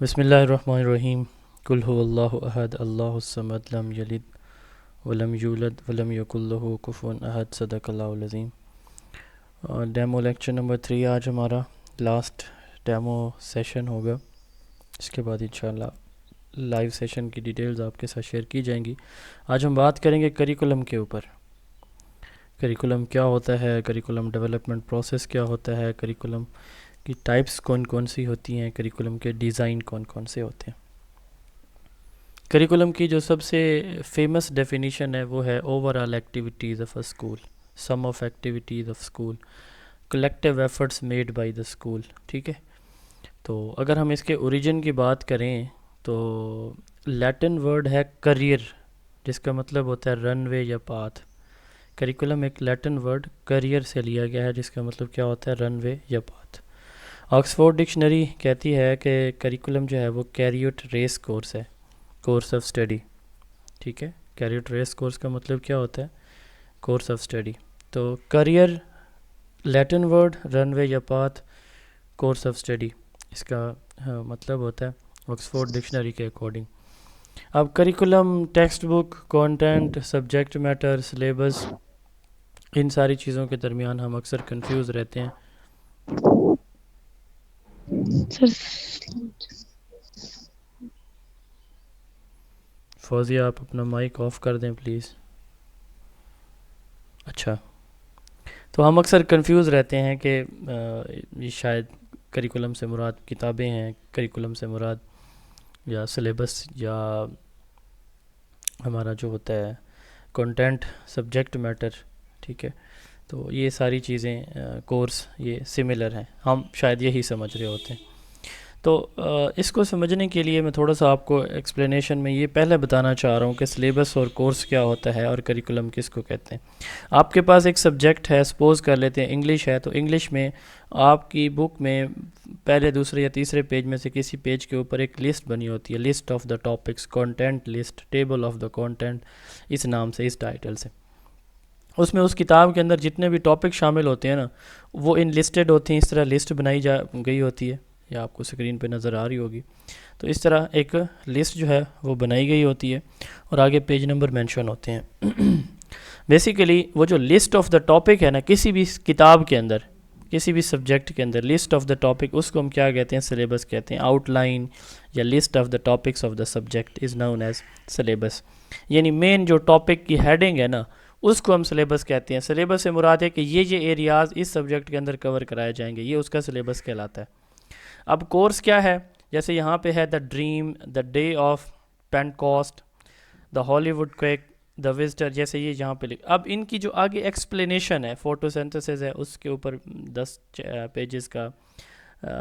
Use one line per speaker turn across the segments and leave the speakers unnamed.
बिस्मिल्लाहिर्रहमानिर्रहीम। कुल हुवल्लाहु अहद अल्लाहुस समद लम यलिद वलम यूलद वलम यकुल लहू कुफुवन अहद। सदक़ल्लाहुल अज़ीम। डेमो लेक्चर नंबर 3 आज हमारा लास्ट डेमो सेशन होगा। इसके बाद इंशाल्लाह लाइव सेशन की डिटेल्स आपके साथ शेयर की जाएंगी। आज हम बात करेंगे करिकुलम के ऊपर। करिकुलम क्या होता है, करिकुलम डेवलपमेंट प्रोसेस क्या होता है, करिकुलम की टाइप्स कौन कौन सी होती हैं, करिकुलम के डिज़ाइन कौन कौन से होते हैं। करिकुलम की जो सबसे फेमस डेफिनेशन है वो है overall activities of a school, some of activities of school, collective efforts made by the school. ठीक है, तो अगर हम इसके ओरिजिन की बात करें तो लैटिन वर्ड है करियर, जिसका मतलब होता है रनवे या पाथ। करिकुलम एक लैटिन वर्ड करियर से लिया गया है, जिसका मतलब क्या होता है रनवे या पाथ। ऑक्सफोर्ड डिक्शनरी कहती है कि करिकुलम जो है वो कैरियर रेस कोर्स है, कोर्स ऑफ स्टडी। ठीक है, कैरियर रेस कोर्स का मतलब क्या होता है, कोर्स ऑफ स्टडी। तो करियर लैटिन वर्ड, रनवे या पाथ, कोर्स ऑफ स्टडी, इसका मतलब होता है ऑक्सफोर्ड डिक्शनरी के अकॉर्डिंग। अब curriculum, textbook, content, subject matter, syllabus, इन सारी चीज़ों के दरमियान हम अक्सर कंफ्यूज रहते हैं। फौजिया, आप अपना माइक ऑफ कर दें प्लीज़। अच्छा, तो हम अक्सर कंफ्यूज रहते हैं कि ये शायद करिकुलम से मुराद किताबें हैं, करिकुलम से मुराद या सिलेबस या हमारा जो होता है कंटेंट, सब्जेक्ट मैटर। ठीक है, तो ये सारी चीज़ें कोर्स ये सिमिलर हैं, हम शायद यही समझ रहे होते हैं। तो इसको समझने के लिए मैं थोड़ा सा आपको एक्सप्लेनेशन में ये पहले बताना चाह रहा हूँ कि सिलेबस और कोर्स क्या होता है और करिकुलम किसको कहते हैं। आपके पास एक सब्जेक्ट है, सपोज़ कर लेते हैं इंग्लिश है, तो इंग्लिश में आपकी बुक में पहले, दूसरे या तीसरे पेज में से किसी पेज के ऊपर एक लिस्ट बनी होती है, list of the topics, content list, table of the content, इस नाम से, इस टाइटल से। उसमें उस किताब के अंदर जितने भी टॉपिक शामिल होते हैं ना, वो इन लिस्टेड होती हैं, इस तरह लिस्ट बनाई जा गई होती है, या आपको स्क्रीन पे नज़र आ रही होगी। तो इस तरह एक लिस्ट जो है वो बनाई गई होती है और आगे पेज नंबर मेंशन होते हैं। बेसिकली वो जो लिस्ट ऑफ द टॉपिक है ना, किसी भी किताब के अंदर, किसी भी सब्जेक्ट के अंदर लिस्ट ऑफ द टॉपिक, उसको हम क्या कहते हैं, सिलेबस कहते हैं। आउटलाइन या list of the topics of the subject is known as syllabus. यानी मेन जो टॉपिक की हेडिंग है ना, उसको हम सिलेबस कहते हैं। सिलेबस से मुराद है कि ये एरियाज़ इस सब्जेक्ट के अंदर कवर कराए जाएंगे, ये उसका सिलेबस कहलाता है। अब कोर्स क्या है, जैसे यहाँ पे है the dream, the day of Pentecost, the Hollywood quake, the visitor, जैसे ये यहाँ पे लिख। अब इनकी जो आगे एक्सप्लेनेशन है, फोटोसिंथेसिस है, उसके ऊपर 10 पेजेस का,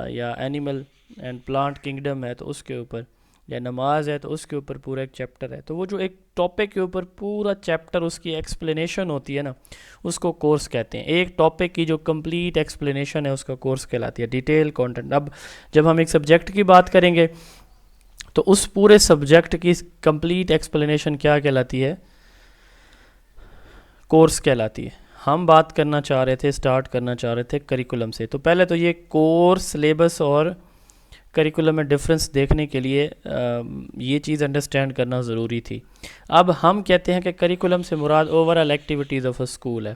या एनिमल एंड प्लांट किंगडम है तो उसके ऊपर, या नमाज है तो उसके ऊपर पूरा एक चैप्टर है। तो वो जो एक टॉपिक के ऊपर पूरा चैप्टर उसकी एक्सप्लेनेशन होती है ना, उसको कोर्स कहते हैं। एक टॉपिक की जो कंप्लीट एक्सप्लेनेशन है उसका कोर्स कहलाती है, डिटेल कंटेंट। अब जब हम एक सब्जेक्ट की बात करेंगे तो उस पूरे सब्जेक्ट की कंप्लीट एक्सप्लेनेशन क्या कहलाती है, कोर्स कहलाती है। हम बात करना चाह रहे थे, स्टार्ट करना चाह रहे थे करिकुलम से। तो पहले तो ये कोर्स, सिलेबस और करिकुलम में डिफरेंस देखने के लिए ये चीज़ अंडरस्टैंड करना ज़रूरी थी। अब हम कहते हैं कि करिकुलम से मुराद overall activities of a school है।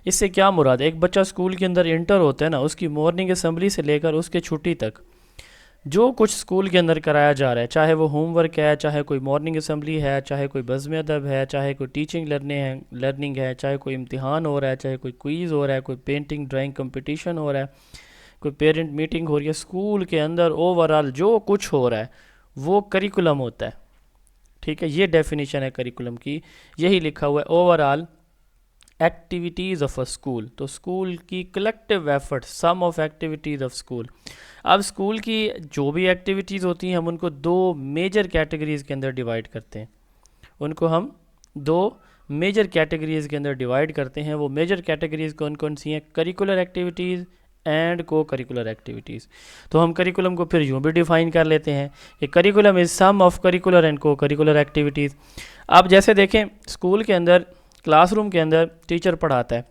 इससे क्या मुराद है, एक बच्चा स्कूल के अंदर इंटर होता है ना, उसकी मॉर्निंग असेंबली से लेकर उसके छुट्टी तक जो कुछ स्कूल के अंदर कराया जा रहा है, चाहे वो होमवर्क है, चाहे कोई मॉर्निंग असेंबली है, चाहे कोई बज़्म अदब है, चाहे कोई टीचिंग लर्निंग है, चाहे कोई इम्तिहान हो रहा है, चाहे कोई क्विज़ हो रहा है, कोई पेंटिंग ड्राइंग कंपटीशन हो रहा है, कोई पेरेंट मीटिंग हो रही है, स्कूल के अंदर ओवरऑल जो कुछ हो रहा है वो करिकुलम होता है। ठीक है, ये डेफिनेशन है करिकुलम की, यही लिखा हुआ है, overall activities of a school. तो स्कूल की collective effort, some of activities of school. अब स्कूल की जो भी एक्टिविटीज़ होती हैं हम उनको दो मेजर कैटेगरीज़ के अंदर डिवाइड करते हैं, उनको हम दो मेजर कैटेगरीज़ के अंदर डिवाइड करते हैं। वो मेजर कैटेगरीज़ कौन कौन सी हैं, curricular activities and co curricular activities. तो हम करिकुलम को फिर यूँ भी डिफ़ाइन कर लेते हैं कि curriculum is sum of curricular and co curricular activities. अब जैसे देखें, स्कूल के अंदर, क्लासरूम के अंदर टीचर पढ़ाता है,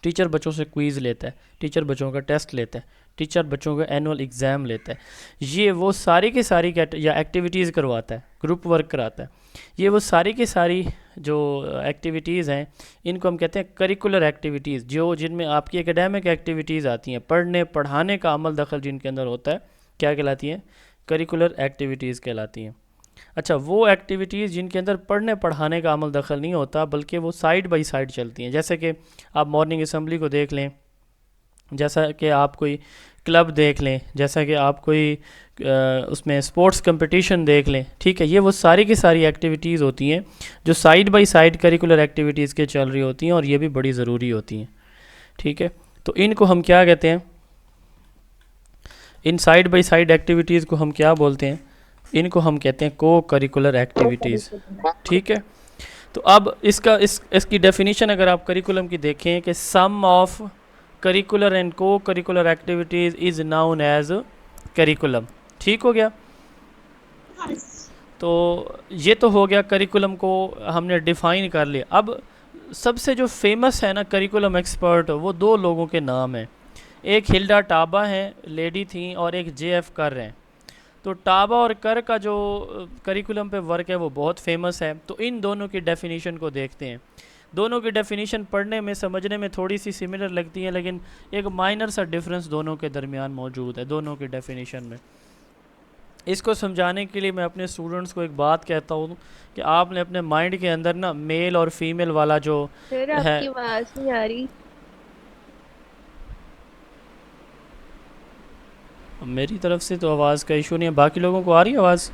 टीचर बच्चों से क्विज़ लेता है, टीचर बच्चों का टेस्ट लेता है, टीचर बच्चों का एनुअल एग्ज़ाम लेता है, ये वो सारी की सारी या एक्टिविटीज़ करवाता है, ग्रुप वर्क कराता है, ये वो सारी की सारी जो एक्टिविटीज़ हैं इनको हम कहते हैं करिकुलर एक्टिविटीज़, जो जिनमें आपकी एकेडमिक एक्टिविटीज़ आती हैं, पढ़ने पढ़ाने का अमल दखल जिनके अंदर होता है, क्या कहलाती हैं? करिकुलर एक्टिविटीज़ कहलाती हैं। अच्छा, वो एक्टिविटीज़ जिनके अंदर पढ़ने पढ़ाने का अमल दखल नहीं होता बल्कि वो साइड बाय साइड चलती हैं, जैसे कि आप मॉर्निंग असम्बली को देख लें, जैसा कि आप कोई क्लब देख लें, जैसा कि आप कोई उसमें स्पोर्ट्स कंपटीशन देख लें, ठीक है, ये वो सारी की सारी एक्टिविटीज़ होती हैं जो side by side curricular activities के चल रही होती हैं और ये भी बड़ी ज़रूरी होती हैं, ठीक है। तो इनको हम क्या कहते हैं? इन साइड बाय साइड एक्टिविटीज़ को हम क्या बोलते हैं? इनको हम कहते हैं को करिकुलर एक्टिविटीज़, ठीक है। तो अब इसकी डेफिनेशन अगर आप करिकुलम की देखें कि sum of curricular and co curricular activities is known as curriculum, ठीक हो गया। तो ये तो हो गया, करिकुलम को हमने डिफ़ाइन कर लिया। अब सबसे जो फेमस है ना करिकुलम एक्सपर्ट, वो दो लोगों के नाम हैं, एक हिल्डा टाबा हैं, लेडी थी, और एक JF कर हैं। तो टाबा और कर का जो करिकुलम पे वर्क है वो बहुत फेमस है। तो इन दोनों की डेफिनेशन को देखते हैं। दोनों की डेफिनेशन पढ़ने में समझने में थोड़ी सी सिमिलर लगती है, लेकिन एक माइनर सा डिफरेंस दोनों के दरमियान मौजूद है, दोनों की डेफिनेशन में। इसको समझाने के लिए मैं अपने स्टूडेंट्स को एक बात कहता हूँ कि आपने अपने माइंड के अंदर ना मेल और फीमेल वाला जो
सर
है,
आपकी आवाज नहीं आ रही।
मेरी तरफ से तो आवाज़ का इशू नहीं है, बाकी लोगों को आ रही है आवाज़?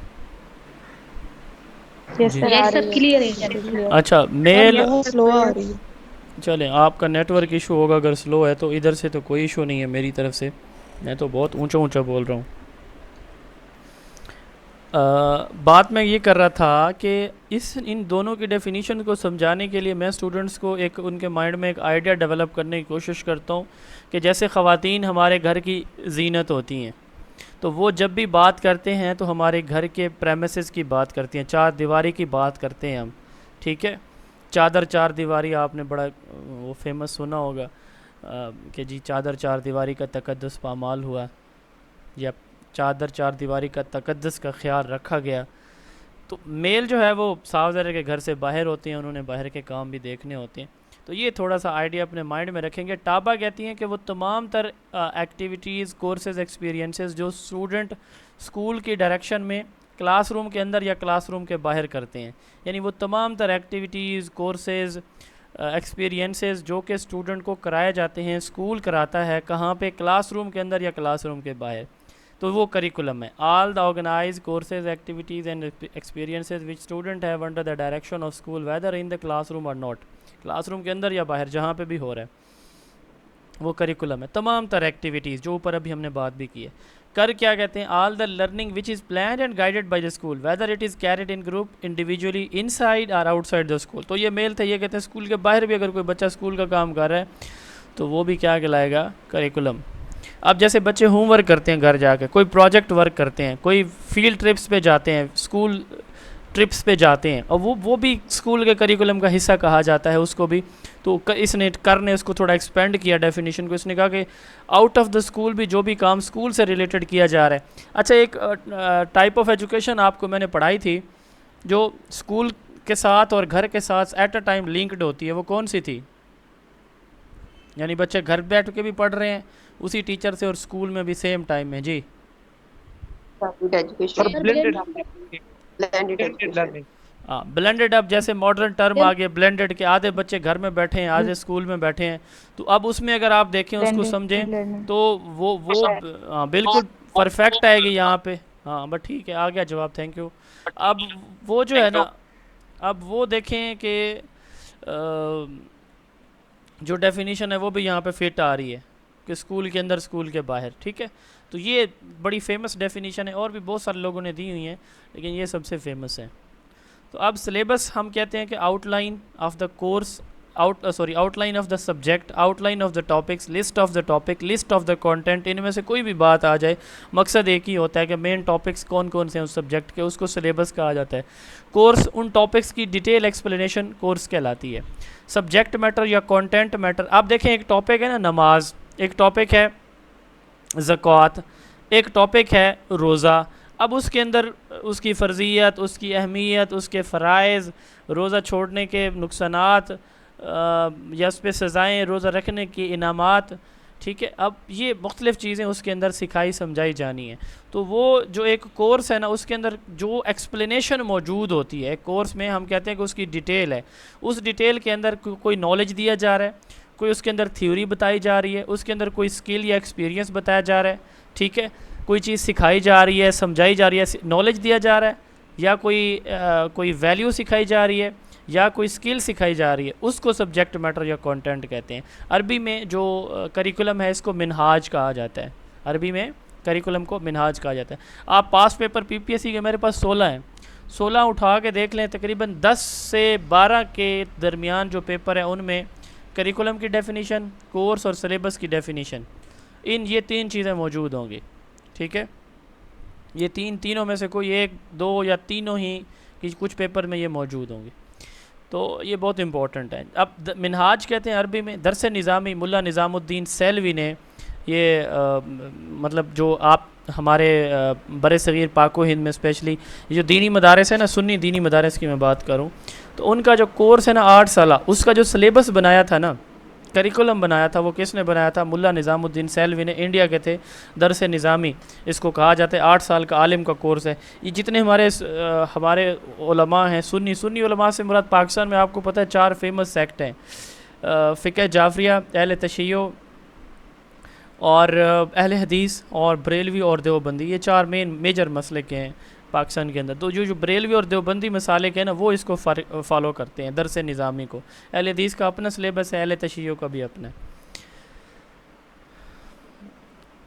यस
जी,
सर आ
यस
रही
सब
है
क्लियर है
क्लियर।
अच्छा,
सर
मेल,
बहुत स्लो आ रही है।
चलें, आपका नेटवर्क इशू होगा, अगर स्लो है तो इधर से तो कोई इशू नहीं है मेरी तरफ से, मैं तो बहुत ऊंचा ऊंचा बोल रहा हूँ। बात मैं ये कर रहा था कि इन दोनों की डेफिनेशन को समझाने के लिए मैं स्टूडेंट्स को एक उनके माइंड में एक आइडिया डेवलप करने की कोशिश करता हूँ कि जैसे ख़वातीन हमारे घर की जीनत होती हैं, तो वो जब भी बात करते हैं तो हमारे घर के प्रेमिसेस की बात करती हैं, चार दीवारी की बात करते हैं हम, ठीक है। चादर चार दीवारी आपने बड़ा वो फेमस सुना होगा कि जी चादर चार दीवारी का तकद्दुस पामाल हुआ, या चादर चार दीवारी का तकद्दुस का ख्याल रखा गया। तो मेल जो है वो साफ ज़ाहिर के घर से बाहर होते हैं, उन्होंने बाहर के काम भी देखने होते हैं। तो ये थोड़ा सा आइडिया अपने माइंड में रखेंगे। टाबा कहती हैं कि वो तमाम तर एक्टिविटीज़, कोर्सेज, एक्सपीरियंसेस जो स्टूडेंट स्कूल की डायरेक्शन में क्लासरूम के अंदर या क्लासरूम के बाहर करते हैं, यानी वो तमाम तर एक्टिविटीज़, कोर्सेज, एक्सपीरियंसेस जो कि स्टूडेंट को कराए जाते हैं, स्कूल कराता है, कहाँ पे? क्लासरूम के अंदर या क्लासरूम के बाहर, तो वो करिकुलम है। All the organise courses, activities and experiences which student have under the direction of school whether in the classroom और नॉट, क्लासरूम के अंदर या बाहर, जहाँ पे भी हो रहा है, वो करिकुलम है। तमाम तरह एक्टिविटीज़ जो ऊपर अभी हमने बात भी की है। कर क्या कहते हैं? All the learning which is plan and guided by the school whether it is carried in group, individually, inside और आउटसाइड द स्कूल। तो ये मेल थे, ये कहते हैं स्कूल के बाहर भी अगर कोई बच्चा स्कूल का काम कर रहा है तो वो भी क्या कहलाएगा? करिकुलम। अब जैसे बच्चे होमवर्क करते हैं घर जाके, कोई प्रोजेक्ट वर्क करते हैं, कोई फील्ड ट्रिप्स पे जाते हैं, स्कूल ट्रिप्स पे जाते हैं, और वो भी स्कूल के करिकुलम का हिस्सा कहा जाता है उसको भी। तो इसने कर ने इसको थोड़ा एक्सपेंड किया डेफिनेशन को, इसने कहा कि आउट ऑफ द स्कूल भी जो भी काम स्कूल से रिलेटेड किया जा रहा है। अच्छा, एक टाइप ऑफ एजुकेशन आपको मैंने पढ़ाई थी जो स्कूल के साथ और घर के साथ एट अ टाइम लिंक्ड होती है, वो कौन सी थी? यानी बच्चे घर बैठ के भी पढ़ रहे हैं उसी टीचर से और स्कूल में भी सेम टाइम में। जी,
education
sir blend
blended education.
हाँ, ब्लेंडेड। अब जैसे मॉडर्न टर्म आ गया ब्लेंडेड के, आधे बच्चे घर में बैठे हैं, आधे स्कूल में बैठे हैं। तो अब उसमें अगर आप देखें उसको समझें तो वो हाँ बिल्कुल परफेक्ट आएगी यहाँ पे। हाँ बट ठीक है, आ गया जवाब, थैंक यू। अब वो जो है ना, अब वो देखें कि जो डेफिनेशन है वो भी यहाँ पे फिट आ रही है कि स्कूल के अंदर, स्कूल के बाहर, ठीक है। तो ये बड़ी फेमस डेफिनेशन है, और भी बहुत सारे लोगों ने दी हुई हैं, लेकिन ये सबसे फेमस है। तो अब सिलेबस हम कहते हैं कि outline of the course, outline of the subject, outline of the topics, list of the topic, list of the content, इनमें से कोई भी बात आ जाए, मकसद एक ही होता है कि मेन टॉपिक्स कौन कौन से हैं उस सब्जेक्ट के, उसको सिलेबस कहा जाता है। कोर्स, उन टॉपिक्स की डिटेल एक्सप्लेनेशन कोर्स कहलाती है। सब्जेक्ट मैटर या कंटेंट मैटर, आप देखें एक टॉपिक है ना नमाज, एक टॉपिक है ज़कात, एक टॉपिक है रोज़ा। अब उसके अंदर उसकी फ़र्ज़ियत, उसकी अहमियत, उसके फ़राइज़, रोज़ा छोड़ने के नुकसानात या उस पर सज़ाएँ, रोज़ा रखने की इनामात, ठीक है। अब ये मुख्तलिफ़ चीज़ें उसके अंदर सिखाई समझाई जानी है। तो वो जो एक कोर्स है ना, उसके अंदर जो एक्सप्लेनेशन मौजूद होती है कोर्स में, हम कहते हैं कि उसकी डिटेल है। उस डिटेल के अंदर कोई नॉलेज दिया जा रहा है, कोई उसके अंदर थ्योरी बताई जा रही है, उसके अंदर कोई स्किल या एक्सपीरियंस बताया जा रहा है, ठीक है। कोई चीज़ सिखाई जा रही है, समझाई जा रही है, नॉलेज दिया जा रहा है, या कोई वैल्यू सिखाई जा रही है, या कोई स्किल सिखाई जा रही है, उसको सब्जेक्ट मैटर या कंटेंट कहते हैं। अरबी में जो करिकुलम है इसको मिनहाज कहा जाता है। अरबी में करिकुलम को मिनहाज कहा जाता है। आप पास पेपर पीपीएससी के मेरे पास 16 हैं, 16 उठा के देख लें, तकरीबन 10 से 12 के दरमियान जो पेपर है उनमें करिकुलम की डेफिनीशन, कोर्स और सिलेबस की डेफिनीशन, ये 3 चीज़ें मौजूद होंगी, ठीक है। ये तीनों में से कोई एक, दो या तीनों ही कि कुछ पेपर में ये मौजूद होंगे। तो ये बहुत इंपॉर्टेंट है। अब मिनहाज कहते हैं अरबी में। दरस निज़ामी मुल्ला निज़ामुद्दीन सैलवी ने ये मतलब जो आप हमारे बर सग़ीर पाको हिंद में स्पेशली ये जो दीनी मदारस है ना, सुन्नी दीनी मदारस की मैं बात करूँ, तो उनका जो कोर्स है ना 8 साल, उसका जो सिलेबस बनाया था ना, करिकुलम बनाया था, वो किसने बनाया था? मुल्ला निज़ामुद्दीन सैलवी ने, इंडिया के थे। दरस निज़ामी इसको कहा जाता है, 8 साल का आलिम का कोर्स है। ये जितने हमारे उलमा हैं, सुन्नी उलमा से मुराद पाकिस्तान में आपको पता है 4 फेमस सेक्ट हैं, फ़िक़्ह जाफ़रिया, अहले तशय्यो और अहले हदीस और बरेलवी और देवबंदी। ये 4 मेजर मसले के हैं पाकिस्तान के अंदर। तो जो बरेलवी और देवबंदी मसाले के हैं ना, वो इसको फॉलो करते हैं, दरस निज़ामी को। अहले हदीस का अपना सिलेबस है, अहले तशय्यो का भी अपना है।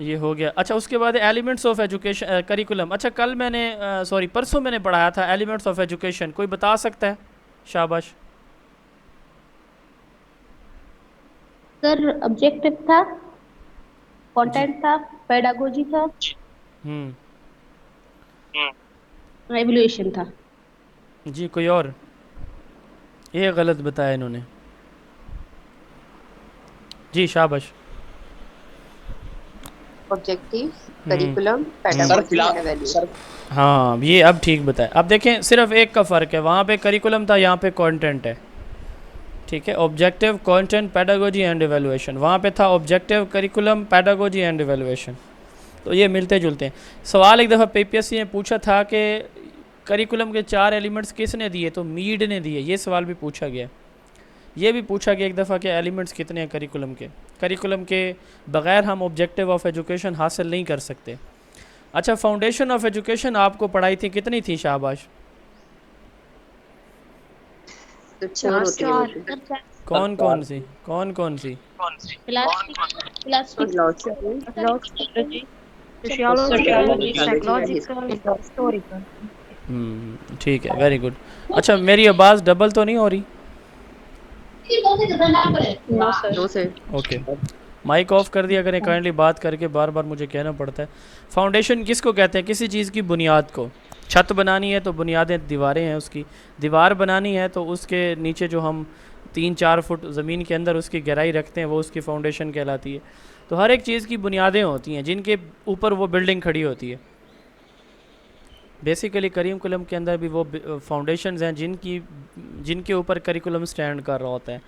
ये हो गया। अच्छा, उसके बाद एलिमेंट्स ऑफ एजुकेशन करिकुलम। अच्छा, कल मैंने परसों मैंने पढ़ाया था एलिमेंट्स ऑफ एजुकेशन। कोई बता सकता है? शाबाश।
सर ऑब्जेक्टिव था, कंटेंट था, पेडागोजी था, एवल्यूएशन था।
जी, कोई और? ये गलत बताया इन्होंने। जी, शाबाश।
Objective, curriculum, pedagogy and evaluation.
हाँ, ये अब ठीक बताया। अब देखें, सिर्फ एक का फ़र्क है, वहाँ पे करिकुलम था, यहाँ पे कंटेंट है, ठीक है। Objective, content, pedagogy and evaluation. वहाँ पे था objective, curriculum, pedagogy and evaluation. तो ये मिलते जुलते हैं। सवाल एक दफ़ा पीपीएससी ने पूछा था कि करिकुलम के 4 एलिमेंट्स किसने दिए, तो मीड ने दिए। ये सवाल भी पूछा गया। ये भी पूछा गया एक दफ़ा कि एलिमेंट्स कितने हैं करिकुलम के। करिकुलम के बग़ैर हम ऑब्जेक्टिव ऑफ एजुकेशन हासिल नहीं कर सकते। अच्छा, फाउंडेशन ऑफ एजुकेशन आपको पढ़ाई थी, कितनी थी? शाबाश।
तो 4 होती है।
कौन कौन सी? कौन कौन सी? ठीक है, वेरी गुड। अच्छा, मेरी आवाज़ डबल तो नहीं हो रही?
No sir.
Okay, mic off कर दिया करें काइंडली, बात करके बार बार मुझे कहना पड़ता है। फाउंडेशन किसको कहते हैं? किसी चीज़ की बुनियाद को। छत बनानी है तो बुनियादें दीवारें हैं उसकी। दीवार बनानी है तो उसके नीचे जो हम 3-4 फुट ज़मीन के अंदर उसकी गहराई रखते हैं, वो उसकी फाउंडेशन कहलाती है। तो हर एक चीज़ की बुनियादें होती हैं जिनके ऊपर वो बिल्डिंग खड़ी होती है। बेसिकली करिकुलम के अंदर भी वो फाउंडेशंस हैं जिनके ऊपर करिकुलम स्टैंड कर रहा होता है।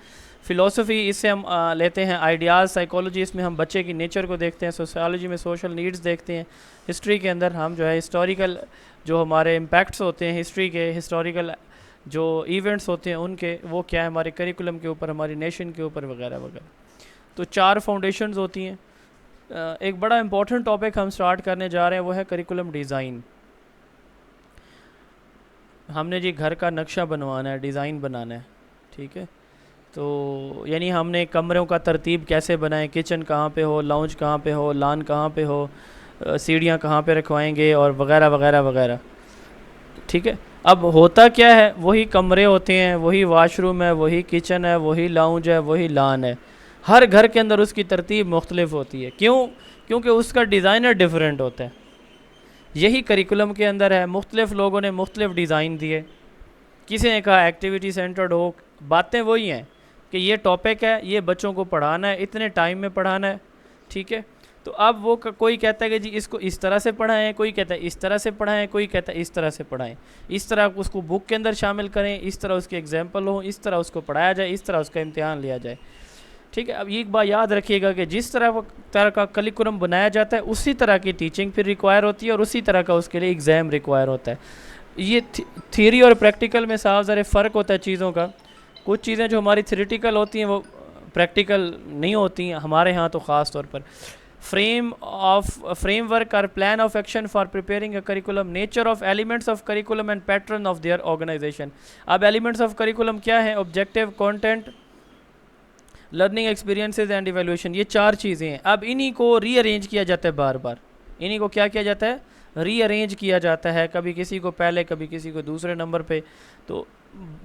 फ़िलासफ़ी, इससे हम लेते हैं आइडियाज़। साइकोलॉजी, इसमें हम बच्चे की नेचर को देखते हैं। सोशियोलॉजी में सोशल नीड्स देखते हैं। हिस्ट्री के अंदर हम जो है हिस्टोरिकल जो हमारे इम्पैक्ट्स होते हैं हिस्ट्री के, हिस्टोरिकल जो इवेंट्स होते हैं उनके, वो क्या है हमारे करिकुलम के ऊपर, हमारी नेशन के ऊपर वगैरह वगैरह। तो 4 फाउंडेशंस होती हैं। एक बड़ा इंपॉर्टेंट टॉपिक हम स्टार्ट करने जा रहे हैं, वो है करिकुलम डिज़ाइन। हमने जी घर का नक्शा बनवाना है, डिज़ाइन बनाना है, ठीक है। तो यानी हमने कमरों का तरतीब कैसे बनाएं, किचन कहाँ पे हो, लाउंज कहाँ पे हो, लान कहाँ पे हो, सीढ़ियाँ कहाँ पे रखवाएंगे और वगैरह वगैरह वगैरह, ठीक है। अब होता क्या है, वही कमरे होते हैं, वही वाशरूम है, वही किचन है, वही लाउंज है, वही लान है। हर घर के अंदर उसकी तरतीब मुख्तलिफ होती है। क्यों? क्योंकि उसका डिज़ाइनर डिफरेंट होता है। यही करिकुलम के अंदर है। मुख्तलिफ़ लोगों ने मुख्तलिफ़ डिज़ाइन दिए। किसी ने कहा एक्टिविटी सेंटर्ड हो। बातें वही हैं कि ये टॉपिक है, ये बच्चों को पढ़ाना है, इतने टाइम में पढ़ाना है, ठीक है। तो अब वो कोई कहता है कि जी इसको इस तरह से पढ़ाएं, कोई कहता है इस तरह से पढ़ाएं, कोई कहता है इस तरह से पढ़ाएं, इस तरह उसको बुक के अंदर शामिल करें, इस तरह उसके एग्जाम्पल हो, इस तरह उसको पढ़ाया जाए, इस तरह उसका इम्तिहान लिया जाए। ठीक है, अब एक बात याद रखिएगा कि जिस तरह का करिकुलम बनाया जाता है उसी तरह की टीचिंग फिर रिक्वायर होती है और उसी तरह का उसके लिए एग्ज़ाम रिक्वायर होता है। ये थियरी और प्रैक्टिकल में साफ ज़रा फ़र्क होता है चीज़ों का। कुछ चीज़ें जो हमारी थ्योरेटिकल होती हैं वो प्रैक्टिकल नहीं होती हैं, हमारे यहाँ तो ख़ास तौर पर। framework or plan of action for preparing a curriculum, nature of elements of curriculum and pattern of their organization। अब elements of curriculum क्या है? objective, content, learning experiences and evaluation, ये 4 चीज़ें हैं। अब इन्हीं को रीअरेंज किया जाता है बार बार, इन्हीं को क्या किया जाता है? रीअरेंज किया जाता है, कभी किसी को पहले कभी किसी को दूसरे नंबर पे। तो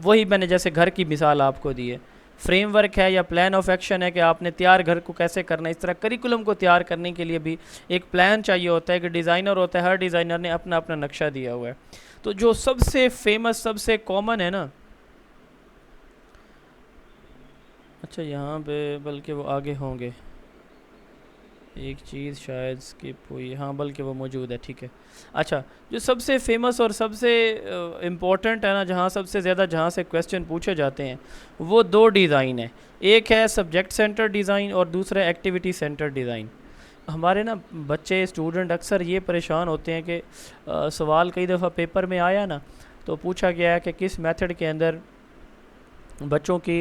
वही मैंने जैसे घर की मिसाल आपको दी है, फ्रेमवर्क है या प्लान ऑफ एक्शन है कि आपने तैयार घर को कैसे करना है। इस तरह करिकुलम को तैयार करने के लिए भी एक प्लान चाहिए होता है कि डिज़ाइनर होता है, हर डिज़ाइनर ने अपना अपना नक्शा दिया हुआ है। तो जो सबसे फेमस सबसे कॉमन है ना, अच्छा यहाँ पे बल्कि वो आगे होंगे, एक चीज़ शायद स्किप हुई, हाँ बल्कि वो मौजूद है, ठीक है। अच्छा, जो सबसे फेमस और सबसे इम्पोर्टेंट है ना, जहाँ सबसे ज़्यादा जहाँ से क्वेश्चन पूछे जाते हैं, वो 2 डिज़ाइन है। एक है सब्जेक्ट सेंटर डिज़ाइन और दूसरा एक्टिविटी सेंटर डिज़ाइन। हमारे ना बच्चे स्टूडेंट अक्सर ये परेशान होते हैं कि सवाल कई दफ़ा पेपर में आया ना, तो पूछा गया है कि किस मेथड के अंदर बच्चों की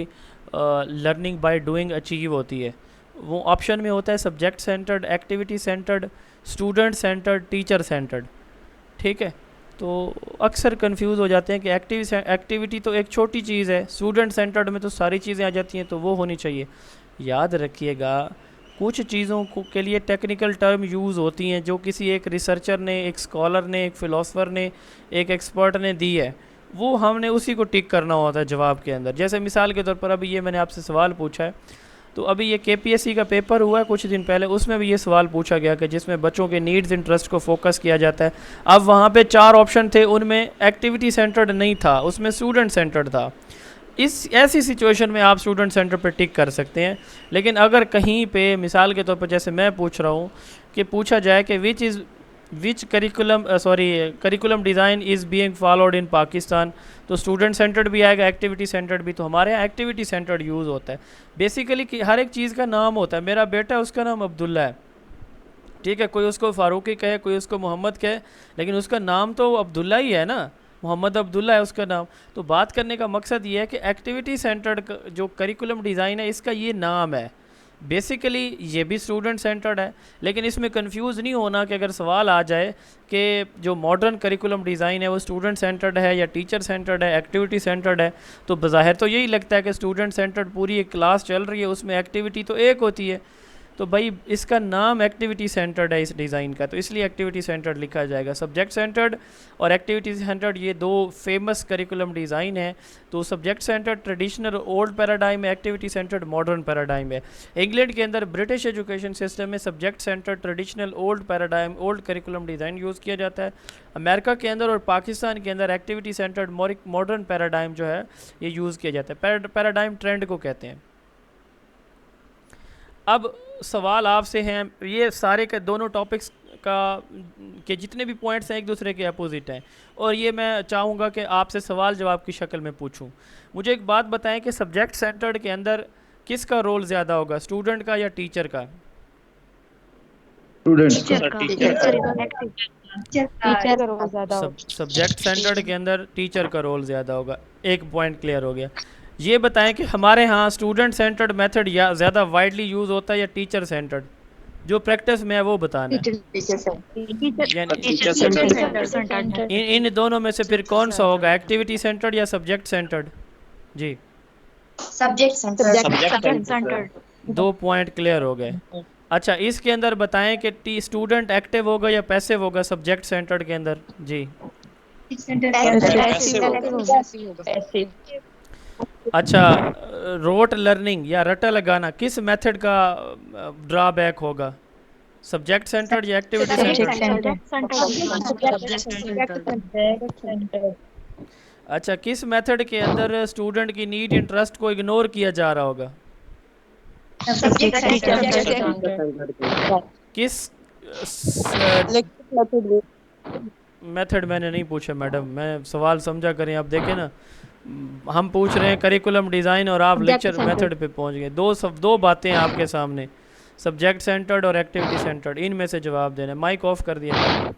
लर्निंग बाय डूइंग अचीव होती है। वो ऑप्शन में होता है subject centred, activity centred, student centred, teacher centred. ठीक है, तो अक्सर कंफ्यूज हो जाते हैं कि एक्टिविटी तो एक छोटी चीज़ है, स्टूडेंट सेंटर्ड में तो सारी चीज़ें आ जाती हैं, तो वो होनी चाहिए। याद रखिएगा, कुछ चीज़ों को के लिए टेक्निकल टर्म यूज़ होती हैं जो किसी एक रिसर्चर ने, एक स्कॉलर ने, एक फ़िलासफ़र ने, एक एक्सपर्ट ने दी है, वो हमने उसी को टिक करना होता है जवाब के अंदर। जैसे मिसाल के तौर पर अभी ये मैंने आपसे सवाल पूछा है, तो अभी ये KPSC का पेपर हुआ है कुछ दिन पहले, उसमें भी ये सवाल पूछा गया कि जिसमें बच्चों के नीड्स इंटरेस्ट को फोकस किया जाता है। अब वहाँ पे 4 ऑप्शन थे, उनमें एक्टिविटी सेंटर्ड नहीं था, उसमें स्टूडेंट सेंटर्ड था। इस ऐसी सिचुएशन में आप स्टूडेंट सेंटर पर टिक कर सकते हैं। लेकिन अगर कहीं पे मिसाल के तौर पर जैसे मैं पूछ रहा हूँ कि पूछा जाए कि which curriculum design is being followed in Pakistan, तो स्टूडेंट सेंटर्ड भी आएगा, एक्टिविटी सेंटर्ड भी। तो हमारे यहाँ एक्टिविटी सेंटर्ड यूज़ होता है। बेसिकली कि हर एक चीज़ का नाम होता है। मेरा बेटा है, उसका नाम अब्दुल्ला है, ठीक है, कोई उसको फ़ारूकी कहे, कोई उसको मोहम्मद कहे, लेकिन उसका नाम तो अब्दुल्ला ही है ना, मोहम्मद अब्दुल्ला है उसका नाम। तो बात करने का मकसद ये है कि एक्टिविटी सेंटर्ड जो करिकुलम डिज़ाइन है, इसका ये नाम है। बेसिकली ये भी स्टूडेंट सेंटर्ड है, लेकिन इसमें कंफ्यूज नहीं होना कि अगर सवाल आ जाए कि जो मॉडर्न करिकुलम डिज़ाइन है वो स्टूडेंट सेंटर्ड है या टीचर सेंटर्ड है, एक्टिविटी सेंटर्ड है, तो बज़ाहिर तो यही लगता है कि स्टूडेंट सेंटर्ड पूरी एक क्लास चल रही है, उसमें एक्टिविटी तो एक होती है। तो भाई इसका नाम एक्टिविटी सेंटर्ड है इस डिज़ाइन का, तो इसलिए एक्टिविटी सेंटर्ड लिखा जाएगा। सब्जेक्ट सेंटर्ड और एक्टिविटी सेंटर्ड ये 2 फेमस करिकुलम डिज़ाइन है। तो subject centred traditional old paradigm है, एक्टिविटी सेंटर्ड मॉडर्न पैराडाइम है। इंग्लैंड के अंदर ब्रिटिश एजुकेशन सिस्टम में subject centred traditional old paradigm old curriculum design use किया जाता है। अमेरिका के अंदर और पाकिस्तान के अंदर एक्टिविटी सेंटर्ड मॉडर्न पैराडाइम जो है ये यूज़ किया जाता है। पैराडाइम ट्रेंड को कहते हैं। अब सवाल आपसे हैं, ये सारे के दोनों टॉपिक्स का के जितने भी पॉइंट्स हैं एक दूसरे के अपोजिट हैं, और ये मैं चाहूँगा कि आपसे सवाल जवाब की शक्ल में पूछूं। मुझे एक बात बताएं कि सब्जेक्ट सेंटर्ड के अंदर किसका रोल ज़्यादा होगा, स्टूडेंट का या टीचर का? सब्जेक्ट सेंटर्ड के अंदर टीचर का रोल ज़्यादा होगा। एक पॉइंट क्लियर हो गया। ये बताएं कि हमारे यहाँ स्टूडेंट सेंटर्ड मेथड या ज़्यादा वाइडली यूज़ होता है या टीचर सेंटर्ड? जो प्रैक्टिस में है वो बताना है। इन दोनों में से फिर कौन सा होगा, एक्टिविटी सेंटर्ड या सब्जेक्ट सेंटर्ड? जी,
सब्जेक्ट सेंटर्ड।
2 पॉइंट क्लियर हो गए। अच्छा, इसके अंदर बताएं कि स्टूडेंट एक्टिव होगा या पैसिव होगा सब्जेक्ट सेंटर्ड के अंदर? जी, अच्छा, रोट लर्निंग या रटा लगाना किस मेथड का ड्रॉबैक होगा, सब्जेक्ट सेंटर्ड या एक्टिविटी सेंटर्ड? अच्छा, किस मेथड के अंदर स्टूडेंट की नीड इंटरेस्ट को इग्नोर किया जा रहा होगा? किस मेथड मैंने नहीं पूछा मैडम, मैं सवाल समझा करें। आप देखें ना, हम पूछ रहे हैं करिकुलम डिज़ाइन और आप लेक्चर मेथड पे पहुंच गए। दो बातें हैं आपके सामने, सब्जेक्ट सेंटर्ड और एक्टिविटी सेंटर्ड, इनमें से जवाब देना है। माइक ऑफ कर दिया मैंने।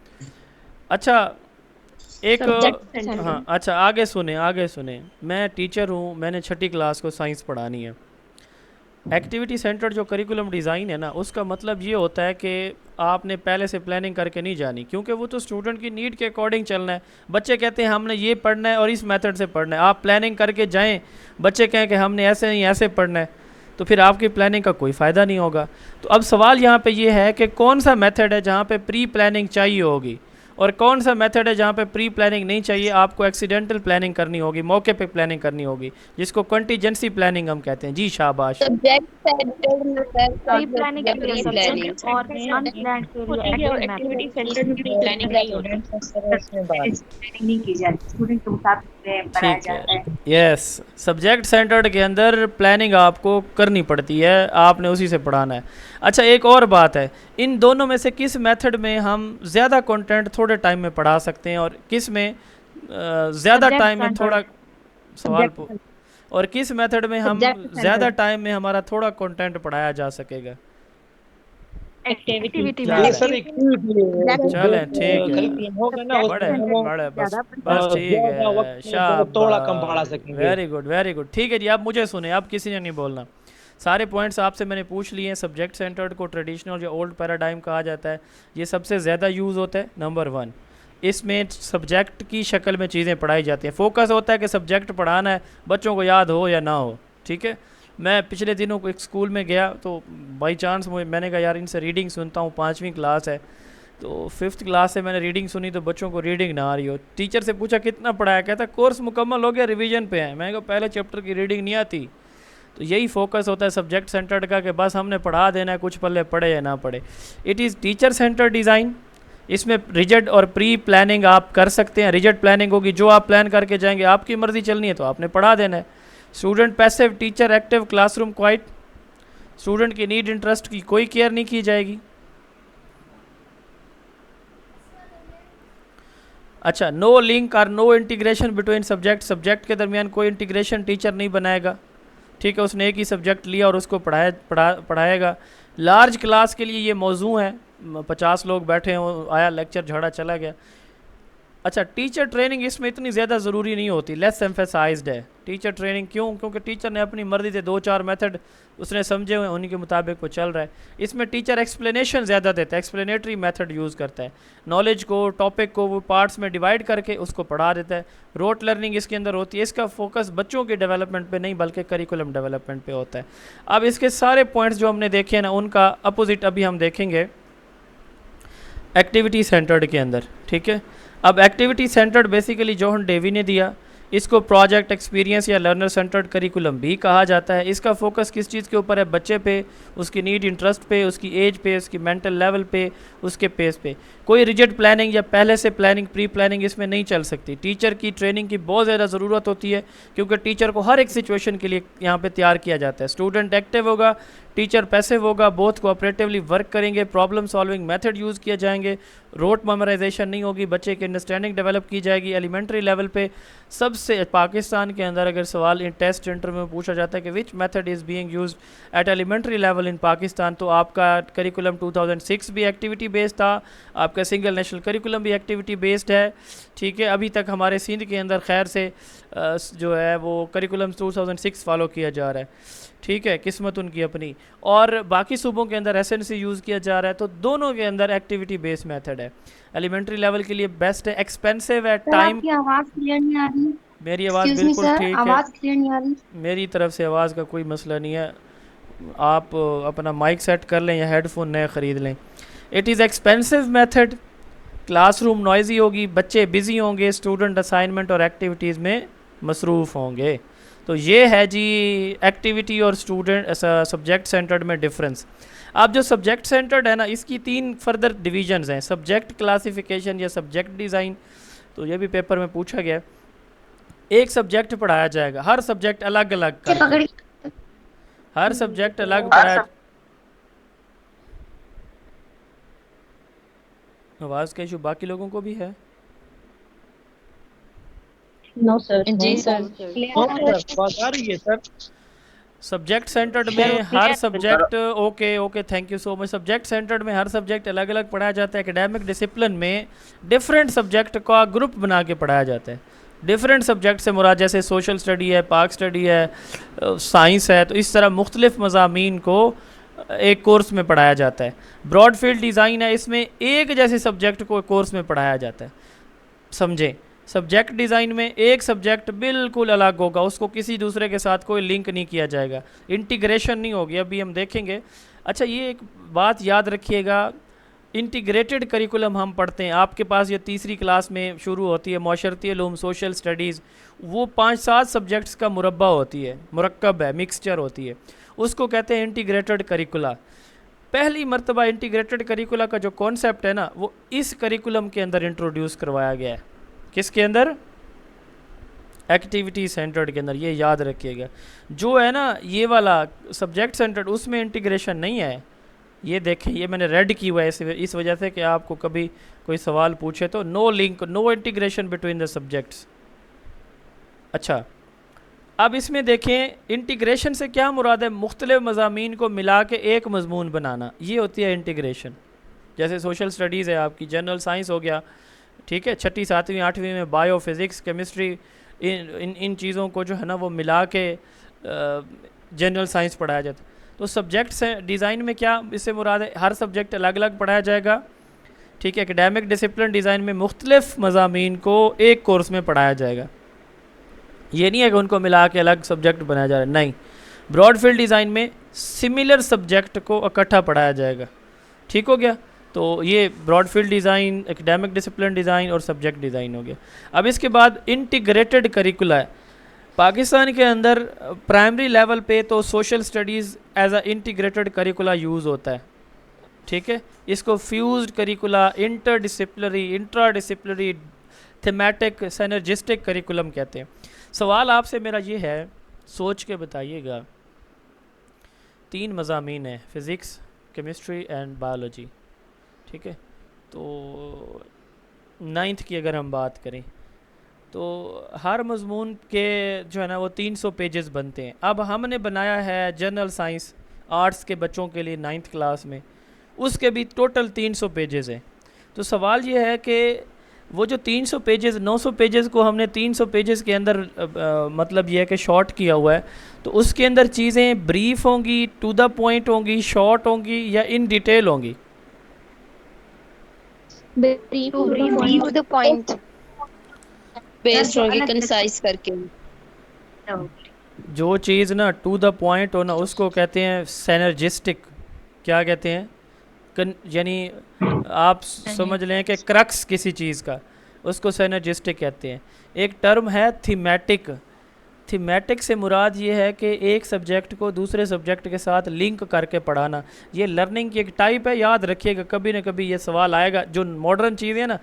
अच्छा एक हाँ, अच्छा आगे सुने। मैं टीचर हूँ, मैंने 6ठी क्लास को साइंस पढ़ानी है। एक्टिविटी सेंटर जो करिकुलम डिज़ाइन है ना, उसका मतलब ये होता है कि आपने पहले से प्लानिंग करके नहीं जानी, क्योंकि वो तो स्टूडेंट की नीड के अकॉर्डिंग चलना है। बच्चे कहते हैं हमने ये पढ़ना है और इस मेथड से पढ़ना है, आप प्लानिंग करके जाएं, बच्चे कहें कि हमने ऐसे नहीं ऐसे पढ़ना है, तो फिर आपकी प्लानिंग का कोई फ़ायदा नहीं होगा। तो अब सवाल यहाँ पे ये है कि कौन सा मेथड है जहाँ पे प्री प्लानिंग चाहिए होगी और कौन सा मेथड है जहाँ पे प्री प्लानिंग नहीं चाहिए, आपको एक्सीडेंटल प्लानिंग करनी होगी, मौके पे प्लानिंग करनी होगी, जिसको कंटीजेंसी प्लानिंग हम कहते हैं। जी शाबाश।
सब्जेक्ट सेंटर्ड में सर
प्री प्लानिंग के लिए सब्जेक्ट और अनप्लान्ड के लिए
एक्टिविटी
एक्टिविटी
सेंटर में प्री प्लानिंग नहीं होती, प्लानिंग नहीं की जाती, स्टूडेंट के मुताबिक पढ़ाया
ठीक
जाता
है,
है।
यस, सब्जेक्ट सेंटर्ड के अंदर प्लानिंग आपको करनी पड़ती है, आपने उसी से पढ़ाना है। अच्छा एक और बात है, इन दोनों में से किस मेथड में हम ज़्यादा कंटेंट थोड़े टाइम में पढ़ा सकते हैं और किस में ज़्यादा टाइम में थोड़ा सवाल और किस मेथड में हम ज़्यादा टाइम में हमारा थोड़ा कंटेंट पढ़ाया जा सकेगा?
एक्टिविटी
चलें ठीक है, बड़े बस ठीक है, शाबाश, वेरी गुड। ठीक है जी, आप मुझे सुने, आप किसी ने नहीं बोलना। सारे पॉइंट्स आपसे मैंने पूछ लिए हैं। सब्जेक्ट सेंटर्ड को ट्रेडिशनल या ओल्ड पैराडाइम कहा जाता है, ये सबसे ज़्यादा यूज़ होता है। नंबर 1, इसमें सब्जेक्ट की शक्ल में चीज़ें पढ़ाई जाती हैं, फोकस होता है कि सब्जेक्ट पढ़ाना है, बच्चों को याद हो या ना हो। ठीक है, मैं पिछले दिनों को एक स्कूल में गया तो बाई चांस मैंने कहा यार इनसे रीडिंग सुनता हूँ, 5वीं क्लास है, तो 5th क्लास से मैंने रीडिंग सुनी तो बच्चों को रीडिंग ना आ रही हो। टीचर से पूछा कितना पढ़ाया, कहता कोर्स मुकम्मल हो गया, रिवीजन पे है। मैंने कहा पहले चैप्टर की रीडिंग नहीं आती। तो यही फोकस होता है सब्जेक्ट सेंटर्ड का कि बस हमने पढ़ा देना है, कुछ पल्ले पढ़े या ना पढ़े। It is teacher centre design, इसमें रिजिड और प्री प्लानिंग आप कर सकते हैं। रिजिड प्लानिंग होगी, जो आप प्लान करके जाएंगे, आपकी मर्ज़ी चलनी है तो आपने पढ़ा देना है। Student passive, teacher active, classroom quite, student की नीड इंटरेस्ट की कोई केयर नहीं की जाएगी। अच्छा, नो लिंक और नो इंटीग्रेशन बिटवीन सब्जेक्ट के दरमियान कोई इंटीग्रेशन टीचर नहीं बनाएगा। ठीक है, उसने एक ही सब्जेक्ट लिया और उसको पढ़ाएगा। लार्ज क्लास के लिए ये मौजू है, 50 लोग बैठे हों, आया लेक्चर झाड़ा चला गया। अच्छा, टीचर ट्रेनिंग इसमें इतनी ज़्यादा ज़रूरी नहीं होती, लेस एम्फेसाइज्ड है टीचर ट्रेनिंग। क्यों? क्योंकि टीचर ने अपनी मर्ज़ी से 2-4 मेथड उसने समझे हुए, उन्हीं के मुताबिक वो चल रहा है। इसमें टीचर एक्सप्लेनेशन ज़्यादा देता है, एक्सप्लेनेटरी मेथड यूज़ करता है, नॉलेज को, टॉपिक को वो पार्ट्स में डिवाइड करके उसको पढ़ा देता है। रोट लर्निंग इसके अंदर होती है, इसका फोकस बच्चों के डेवलपमेंट पे नहीं बल्कि करिकुलम डेवलपमेंट पे होता है। अब इसके सारे पॉइंट्स जो हमने देखे ना, उनका अपोजिट अभी हम देखेंगे एक्टिविटी सेंटर्ड के अंदर। ठीक है, अब activity centred basically John Dewey ने दिया, इसको प्रोजेक्ट एक्सपीरियंस या लर्नर सेंटर्ड करिकुलम भी कहा जाता है। इसका फोकस किस चीज़ के ऊपर है? बच्चे पे, उसकी नीड इंटरेस्ट पे, उसकी एज पे, उसकी मेंटल लेवल पे, उसके पेस पे। कोई रिजिड प्लानिंग या पहले से प्लानिंग, प्री प्लानिंग इसमें नहीं चल सकती। टीचर की ट्रेनिंग की बहुत ज़्यादा ज़रूरत होती है, क्योंकि टीचर को हर एक सिचुएशन के लिए यहाँ पे तैयार किया जाता है। स्टूडेंट एक्टिव होगा, टीचर पैसिव होगा, बोथ कोऑपरेटिवली वर्क करेंगे, प्रॉब्लम सॉल्विंग मेथड यूज़ किए जाएंगे, रोट मेमोराइजेशन नहीं होगी, बच्चे की अंडरस्टैंडिंग डेवलप की जाएगी। एलिमेंट्री लेवल पे सबसे पाकिस्तान के अंदर अगर सवाल इन टेस्ट इंटरव्यू में पूछा जाता है कि which method is being used at elementary level in Pakistan, तो आपका करिकुलम 2006 भी एक्टिविटी बेस्ड था, आपका सिंगल नेशनल करिकुलम भी एक्टिविटी बेस्ड है। ठीक है, अभी तक हमारे सिंध के अंदर खैर से जो है वो करिकुलम 2006 फॉलो किया जा रहा है। ठीक है, किस्मत उनकी अपनी। और बाकी सूबों के अंदर एसएनसी यूज़ किया जा रहा है, तो दोनों के अंदर एक्टिविटी बेस्ड मेथड है। एलिमेंट्री लेवल के लिए बेस्ट है, एक्सपेंसिव है, टाइम।
आपकी आवाज़ क्लियर नहीं आ रही।
मेरी आवाज़ बिल्कुल ठीक है,
आवाज़ क्लियर नहीं आ रही।
मेरी तरफ से आवाज़ का कोई मसला नहीं है, आप अपना माइक सेट कर लें या हेडफोन नए ख़रीद लें। It is expensive method, classroom noisy होगी, बच्चे बिज़ी होंगे, स्टूडेंट असाइनमेंट और एक्टिविटीज़ में मसरूफ़ होंगे। तो ये है जी एक्टिविटी और स्टूडेंट सब्जेक्ट सेंटर्ड में डिफरेंस। अब जो सब्जेक्ट सेंटर्ड है ना, इसकी 3 फर्दर डिवीजन्स हैं, सब्जेक्ट क्लासिफिकेशन या सब्जेक्ट डिज़ाइन। तो ये भी पेपर में पूछा गया। एक सब्जेक्ट पढ़ाया जाएगा, हर सब्जेक्ट अलग अलग हर सब्जेक्ट अलग पढ़ाया। आवाज़ का इशू बाकी लोगों को भी है?
नो सर,
जी सर।
बात आ रही है सर।
सब्जेक्ट सेंटर्ड
सर,
में
वो
हर
clear
subject, okay okay, thank you so much. Subject centred में हर सब्जेक्ट अलग अलग पढ़ाया जाता है। एकेडमिक डिसिप्लिन में डिफरेंट सब्जेक्ट का ग्रुप बना के पढ़ाया जाता है। डिफरेंट सब्जेक्ट से मुराद जैसे सोशल स्टडी है, पाक स्टडी है, साइंस है, तो इस तरह मुख्तलिफ मज़ामीन को एक कोर्स में पढ़ाया जाता है। ब्रॉड फील्ड डिज़ाइन है, इसमें एक जैसे सब्जेक्ट को कोर्स में पढ़ाया जाता है, समझें। सब्जेक्ट डिज़ाइन में एक सब्जेक्ट बिल्कुल अलग होगा, उसको किसी दूसरे के साथ कोई लिंक नहीं किया जाएगा, इंटीग्रेशन नहीं होगी, अभी हम देखेंगे। अच्छा, ये एक बात याद रखिएगा, इंटीग्रेटेड करिकुलम हम पढ़ते हैं, आपके पास ये तीसरी क्लास में शुरू होती है, माशरती उलूम, सोशल स्टडीज़, वो 5-7 सब्जेक्ट्स का मुरब्बा होती है, मुरक्कब है, मिक्सचर होती है, उसको कहते हैं इंटीग्रेटेड करिकुला। पहली मर्तबा इंटीग्रेटेड करिकुला का जो कॉन्सेप्ट है ना, वो इस करिकुलम के अंदर इंट्रोड्यूस करवाया गया है। किसके अंदर? एक्टिविटी सेंटर्ड के अंदर। ये याद रखिएगा, जो है ना ये वाला सब्जेक्ट सेंटर्ड, उसमें इंटीग्रेशन नहीं है। ये देखें, ये मैंने रेड की हुआ है इस वजह से कि आपको कभी कोई सवाल पूछे तो no link, no integration between the subjects. अच्छा, अब इसमें देखें, इंटीग्रेशन से क्या मुराद है? मुख्तलिफ मज़ामीन को मिला के एक मजमून बनाना, ये होती है इंटीग्रेशन। जैसे सोशल स्टडीज़ है आपकी, जनरल साइंस हो गया, ठीक है, 6ठी 7वीं 8वीं में बायो, फिज़िक्स, केमिस्ट्री, इन चीज़ों को जो है ना वो मिला के जनरल साइंस पढ़ाया जाता है। तो सब्जेक्ट से डिज़ाइन में क्या इससे मुराद है? हर सब्जेक्ट अलग अलग पढ़ाया जाएगा, ठीक है। एकेडमिक डिसिप्लिन डिज़ाइन में मुख्तलिफ मज़ामीन को एक कोर्स में पढ़ाया जाएगा, ये नहीं है कि उनको मिला के अलग सब्जेक्ट बनाया जा रहा है, नहीं। ब्रॉड फील्ड डिज़ाइन में सिमिलर सब्जेक्ट को इकट्ठा पढ़ाया जाएगा, ठीक हो गया। तो ये broad field design, academic discipline design और सब्जेक्ट डिज़ाइन हो गया। अब इसके बाद इंटीग्रेटेड करिकुला है। पाकिस्तान के अंदर प्राइमरी लेवल पे तो social studies as a integrated curricula use होता है, ठीक है। इसको fused curricula, interdisciplinary, intradisciplinary, thematic, synergistic curriculum कहते हैं। सवाल आपसे मेरा ये है, सोच के बताइएगा, 3 मज़ामीन हैं, फ़िज़िक्स, केमिस्ट्री एंड बायोलॉजी, ठीक है। तो 9th की अगर हम बात करें तो हर मजमून के जो है ना वो 300 पेजेस बनते हैं। अब हमने बनाया है जनरल साइंस आर्ट्स के बच्चों के लिए 9th क्लास में, उसके भी टोटल 300 पेजेस हैं। तो सवाल ये है कि वो जो 300 पेजेस, 900 पेजेस को हमने 300 पेजेस के अंदर मतलब ये है कि शॉर्ट किया हुआ है, तो उसके अंदर चीज़ें ब्रीफ होंगी, टू द पॉइंट होंगी, शॉर्ट होंगी या इन डिटेल होंगी?
टू द पॉइंट, बेस्ड होंगे, कंसाइज करके।
जो चीज़ ना टू द पॉइंट हो ना, उसको कहते हैं सिनर्जिस्टिक। क्या कहते हैं? यानी आप समझ लें कि क्रक्स किसी चीज़ का, उसको सिनर्जिस्टिक कहते हैं। एक टर्म है थीमेटिक। थीमेटिक से मुराद ये है कि एक सब्जेक्ट को दूसरे सब्जेक्ट के साथ लिंक करके पढ़ाना। ये लर्निंग की एक टाइप है, याद रखिएगा, कभी ना कभी ये सवाल आएगा। जो मॉडर्न चीज़ें ना,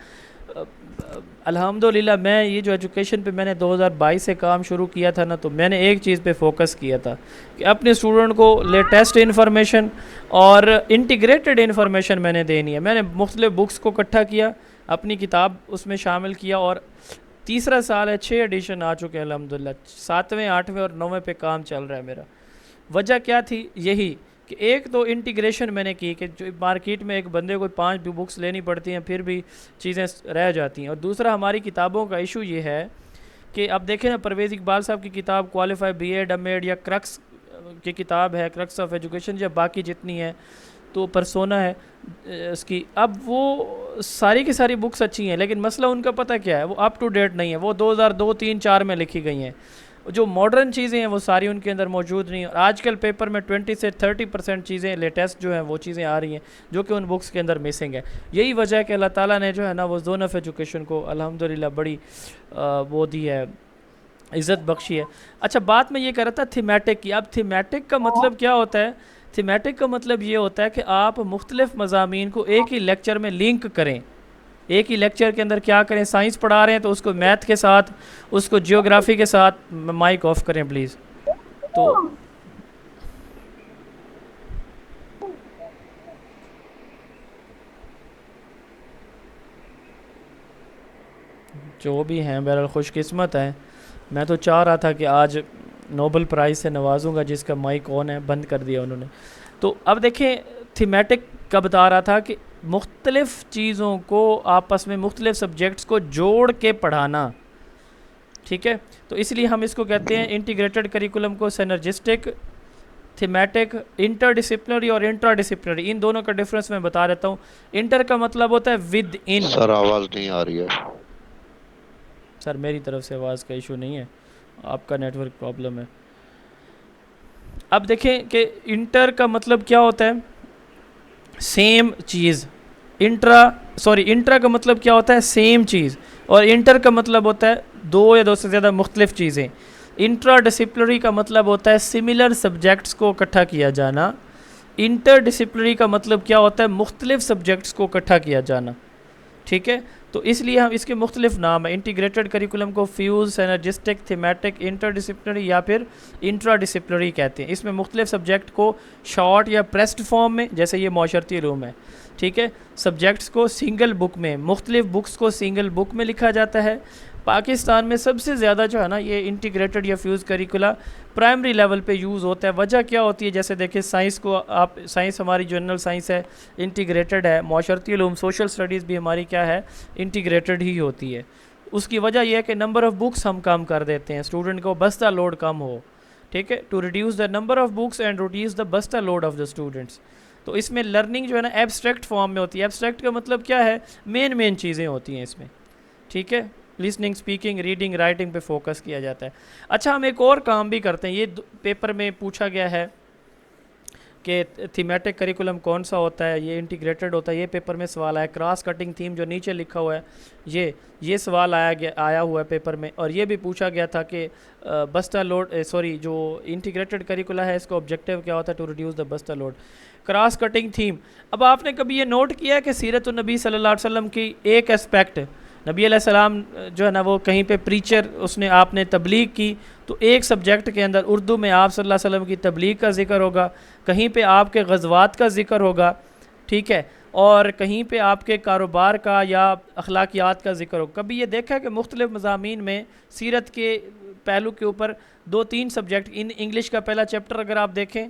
अल्हम्दुलिल्लाह मैं ये जो एजुकेशन पे मैंने 2022 से काम शुरू किया था ना, तो मैंने एक चीज़ पे फोकस किया था कि अपने स्टूडेंट को लेटेस्ट इन्फॉर्मेशन और इंटीग्रेटेड इन्फॉर्मेशन मैंने देनी है। मैंने मुख्तलिफ बुक्स को इकट्ठा किया, अपनी किताब उसमें शामिल किया, और तीसरा साल है, 6 एडिशन आ चुके हैं अल्हम्दुलिल्लाह। 7वें 8वें और 9वें पे काम चल रहा है मेरा। वजह क्या थी? यही कि एक तो इंटीग्रेशन मैंने की कि जो मार्केट में एक बंदे को 5 भी बुक्स लेनी पड़ती हैं, फिर भी चीज़ें रह जाती हैं। और दूसरा, हमारी किताबों का इशू ये है कि अब देखें ना, परवेज़ इकबाल साहब की किताब क्वालिफाई बीएड एमएड या क्रक्स की किताब है, क्रक्स ऑफ एजुकेशन, या बाकी जितनी है तो परसोना है इसकी। अब वो सारी की सारी बुक्स अच्छी हैं, लेकिन मसला उनका पता क्या है? वो अप टू डेट नहीं है, वो 2002, 3, 4 में लिखी गई हैं। जो मॉडर्न चीज़ें हैं वो सारी उनके अंदर मौजूद नहीं है। और आजकल पेपर में 20 से 30% चीज़ें लेटेस्ट जो हैं वो चीज़ें आ रही हैं जो कि उन बुक्स के अंदर मिसिंग है। यही वजह है कि अल्लाह ताला ने जो है ना वो जोन ऑफ एजुकेशन को अल्हम्दुलिल्लाह बड़ी वो दी है, इज़्ज़त बख्शी है। अच्छा, बात मैं ये कर रहा था थीमेटिक की। अब थीमेटिक का मतलब क्या होता है? थीमेटिक का मतलब ये होता है कि आप मुख्तलिफ मज़ामीन को एक ही लेक्चर में लिंक करें। एक ही लेक्चर के अंदर क्या करें? साइंस पढ़ा रहे हैं तो उसको मैथ के साथ, उसको जियोग्राफी के साथ। माइक ऑफ करें प्लीज़। तो जो भी हैं बहरहाल खुशकिस्मत हैं। मैं तो चाह रहा था कि आज नोबेल प्राइज़ से नवाजूंगा, जिसका माइक ऑन है, बंद कर दिया उन्होंने। तो अब देखें, थीमेटिक का बता रहा था कि मुख्तलिफ़ चीज़ों को आपस में, मुख्तलिफ़ सब्जेक्ट्स को जोड़ के पढ़ाना, ठीक है। तो इसलिए हम इसको कहते हैं इंटीग्रेटेड करिकुलम को सिनर्जिस्टिक, थीमेटिक, इंटरडिसिप्लिनरी और इंट्राडिसिप्लिनरी। इन दोनों का डिफरेंस मैं बता देता हूँ। इंटर का मतलब होता है विद इन।
सर आवाज नहीं आ रही है।
सर मेरी तरफ से आवाज़ का इशू नहीं है, आपका नेटवर्क प्रॉब्लम है। अब देखें कि इंटर का मतलब क्या होता है, सेम चीज़। इंट्रा का मतलब क्या होता है, सेम चीज़। और इंटर का मतलब होता है दो या दो से ज़्यादा मुख्तलिफ चीज़ें। इंट्रा डिसिप्लिनरी का मतलब होता है सिमिलर सब्जेक्ट्स को इकट्ठा किया जाना। इंटर डिसिप्लिनरी का मतलब क्या होता है, मुख्तलिफ सब्जेक्ट्स को इकट्ठा किया जाना, ठीक है। तो इसलिए हम इसके मुख्तलिफ नाम है। इंटीग्रेटेड करिकुलम को फ्यूज, सिनर्जिस्टिक, थीमेटिक, इंटरडिसिप्लिनरी या फिर इंट्रा डिसिप्लिनरी कहते हैं। इसमें मुख्तलिफ सब्जेक्ट को शॉर्ट या प्रेस्ड फॉर्म में, जैसे ये माशरती रूम है, ठीक है, सब्जेक्ट्स को सिंगल बुक में, मुख्तलिफ बुक्स को सिंगल बुक में लिखा जाता है। पाकिस्तान में सबसे ज़्यादा जो है ना, ये इंटीग्रेटेड या फ्यूज़ करिकुला प्राइमरी लेवल पे यूज़ होता है। वजह क्या होती है, जैसे देखिए साइंस को आप, साइंस हमारी जनरल साइंस है, इंटीग्रेटेड है। माशरती उलूम, सोशल स्टडीज़ भी हमारी क्या है, इंटीग्रेटेड ही होती है। उसकी वजह यह है कि नंबर ऑफ़ बुक्स हम कम कर देते हैं, स्टूडेंट को बस्ता लोड कम हो, ठीक है, to reduce the number of books and reduce the बस्ता लोड ऑफ़ द स्टूडेंट्स। तो इसमें लर्निंग जो है ना एब्स्ट्रैक्ट फॉर्म में होती है। एब्स्ट्रैक्ट का मतलब क्या है, मेन चीज़ें होती हैं इसमें, ठीक है। लिसनिंग, स्पीकिंग, रीडिंग, राइटिंग पे फोकस किया जाता है। अच्छा, हम एक और काम भी करते हैं। ये पेपर में पूछा गया है कि थीमेटिक करिकुलम कौन सा होता है, ये इंटीग्रेटेड होता है। ये पेपर में सवाल आया, क्रॉस कटिंग थीम जो नीचे लिखा हुआ है, ये सवाल आया हुआ है पेपर में। और ये भी पूछा गया था कि बस्ता लोड, जो इंटीग्रेटेड करिकुला है, इसका ऑब्जेक्टिव क्या होता है, टू रिड्यूस द बस्ता लोड। क्रॉस कटिंग थीम, अब आपने कभी ये नोट किया है कि सीरत नबी सल्लल्लाहु अलैहि वसल्लम की एक एस्पेक्ट, नबी अलैहिस्सलाम जो है ना, वो कहीं पे प्रीचर, उसने आपने तबलीग की, तो एक सब्जेक्ट के अंदर उर्दू में आप सल्लल्लाहु अलैहि वसल्लम की तबलीग का जिक्र होगा, कहीं पे आपके गज़वात का जिक्र होगा, ठीक है, और कहीं पे आपके कारोबार का या अखलाकियात का जिक्र होगा। कभी ये देखा है कि मुख्तलिफ़ मज़ामीन में सीरत के पहलू के ऊपर 2-3 सब्जेक्ट, इन इंग्लिश का पहला चैप्टर अगर आप देखें,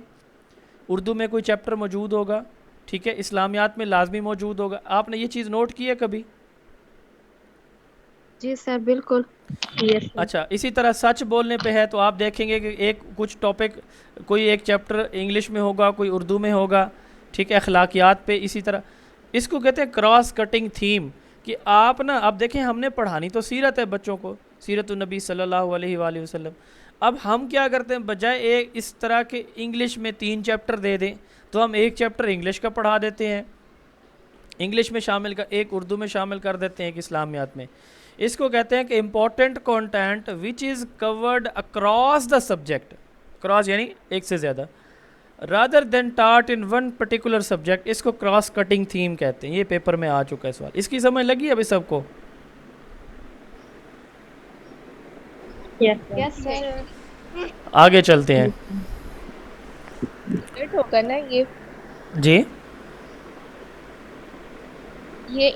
उर्दू में कोई चैप्टर मौजूद होगा, ठीक है, इस्लामियात में लाजमी मौजूद होगा। आपने ये चीज़ नोट की है कभी?
जी सर, बिल्कुल।
अच्छा, इसी तरह सच बोलने पे है तो आप देखेंगे कि एक कुछ टॉपिक, कोई एक चैप्टर इंग्लिश में होगा, कोई उर्दू में होगा, ठीक है, अखलाकियात पे। इसी तरह इसको कहते हैं क्रॉस कटिंग थीम, कि आप ना, अब देखें, हमने पढ़ानी तो सीरत है बच्चों को, सीरत नबी सल्लल्लाहु अलैहि वसल्लम। अब हम क्या करते हैं, बजाय एक इस तरह के इंग्लिश में 3 चैप्टर दे दें, तो हम एक चैप्टर इंग्लिश का पढ़ा देते हैं, इंग्लिश में शामिल कर, एक उर्दू में शामिल कर देते हैं, एक इस्लामियात में। इसको कहते हैं कि important content which is covered across the subject, cross यानी एक से ज़्यादा, रादर देन टाट इन वन पर्टिकुलर सब्जेक्ट। इसको क्रॉस कटिंग थीम कहते हैं। ये पेपर में आ चुका है सवाल, इसकी समझ लगी अभी सबको?
Yes
sir.
आगे चलते हैं
होगा ना
जी।
ये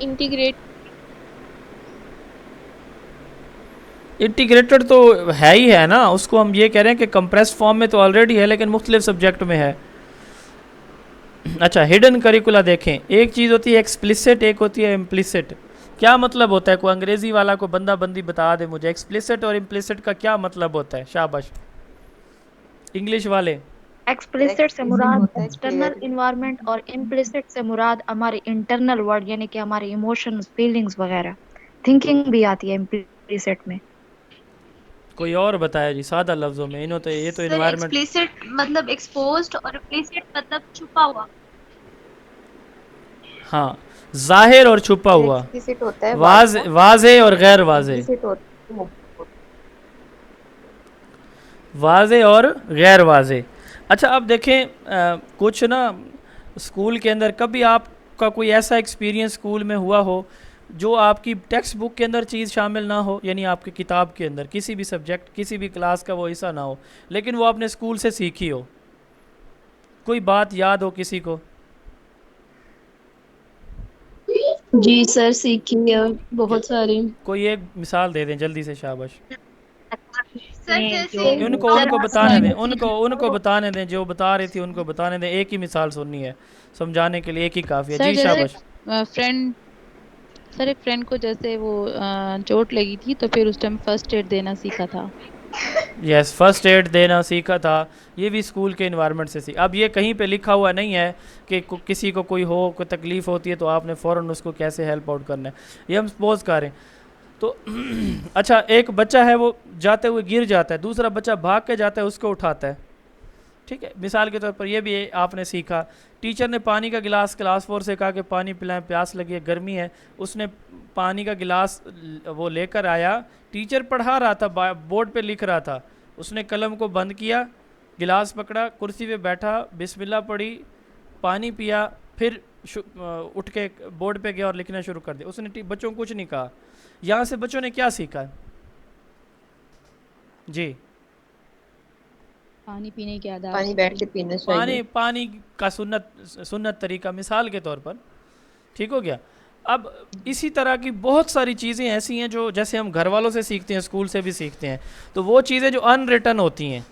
इंटीग्रेटेड तो है ही है ना, उसको हम ये कह रहे हैं कि कंप्रेस्ड फॉर्म में तो ऑलरेडी है, लेकिन मुख्तलिफ सब्जेक्ट में है। अच्छा, हिडन करिकुला देखें, एक चीज़ होती है एक्सप्लिसिट, एक होती है इम्प्लिसिट। क्या मतलब होता है, कोई अंग्रेज़ी वाला को बंदा बंदी बता दे मुझे, एक्सप्लिसिट और इम्प्लिसिट का क्या मतलब होता है? शाबाश इंग्लिश वाले।
एक्सप्लिसिट से मुराद एक्सटर्नल इन्वायरमेंट और इम्प्लिसिट से मुराद हमारे इंटरनल वर्ड, यानी कि हमारे इमोशंस, फीलिंग्स वगैरह, थिंकिंग भी आती है इम्प्लिसिट में।
कोई और बताया जी सादा लफ्जों में, इन्हों तो ये तो इन्वायरमेंट।
एक्सप्लिसिट मतलब एक्सपोज्ड और इम्प्लिसिट मतलब छुपा हुआ।
हाँ, जाहिर और छुपा हुआ,
होता है,
वाज़े और गैर वाज़े, वाज़े और गैर वाज़े। अच्छा, अब देखें, कुछ ना स्कूल के अंदर कभी आपका कोई ऐसा एक्सपीरियंस स्कूल में हुआ हो जो आपकी टेक्स्ट बुक के अंदर चीज़ शामिल ना हो, यानी आपकी किताब के अंदर किसी भी सब्जेक्ट, किसी भी क्लास का वो हिस्सा ना हो, लेकिन वो आपने स्कूल से सीखी हो? कोई बात याद हो किसी को?
जी सर, सीखी है
क्या-
बहुत सारी।
कोई एक मिसाल दे दें जल्दी से, शाबाश।
सर
में
जैसे
जो
उनको
सर
उनको बताने दें,
आसमान
उनको बताने दें, जो बता रही थी उनको बताने दें, एक ही मिसाल सुननी है समझाने के लिए, एक ही काफ़ी है।
सर
जी
जैसे
शाबाश।
फ्रेंड सर एक फ्रेंड को जैसे वो चोट लगी थी तो फिर उस टाइम फर्स्ट एड देना सीखा था।
यस, फर्स्ट एड देना सीखा था, ये भी स्कूल के इन्वायरमेंट से सीख। अब ये कहीं पे लिखा हुआ नहीं है कि किसी को कोई हो, कोई तकलीफ़ होती है तो आपने फ़ौरन उसको कैसे हेल्प आउट करना है, ये हम सपोज करें तो अच्छा, एक बच्चा है वो जाते हुए गिर जाता है, दूसरा बच्चा भाग के जाता है उसको उठाता है, ठीक है। मिसाल के तौर पर ये भी आपने सीखा, टीचर ने पानी का गिलास क्लास 4 से कहा कि पानी पिलाएं, प्यास लगी है, गर्मी है, उसने पानी का गिलास वो लेकर आया, टीचर पढ़ा रहा था, बोर्ड पे लिख रहा था, उसने कलम को बंद किया, गिलास पकड़ा, कुर्सी पे बैठा, बिस्मिल्लाह पढ़ी, पानी पिया, फिर उठ के बोर्ड पे गया और लिखना शुरू कर दिया। उसने बच्चों को कुछ नहीं कहा। यहाँ से बच्चों ने क्या सीखा है? जी,
पानी पीने की आदत।
पानी बैठ के पीना चाहिए।
पानी का सुन्नत तरीका मिसाल के तौर पर, ठीक हो गया। अब इसी तरह की बहुत सारी चीज़ें ऐसी हैं जो जैसे हम घर वालों से सीखते हैं, स्कूल से भी सीखते हैं, तो वो चीज़ें जो अनरिटन होती हैं,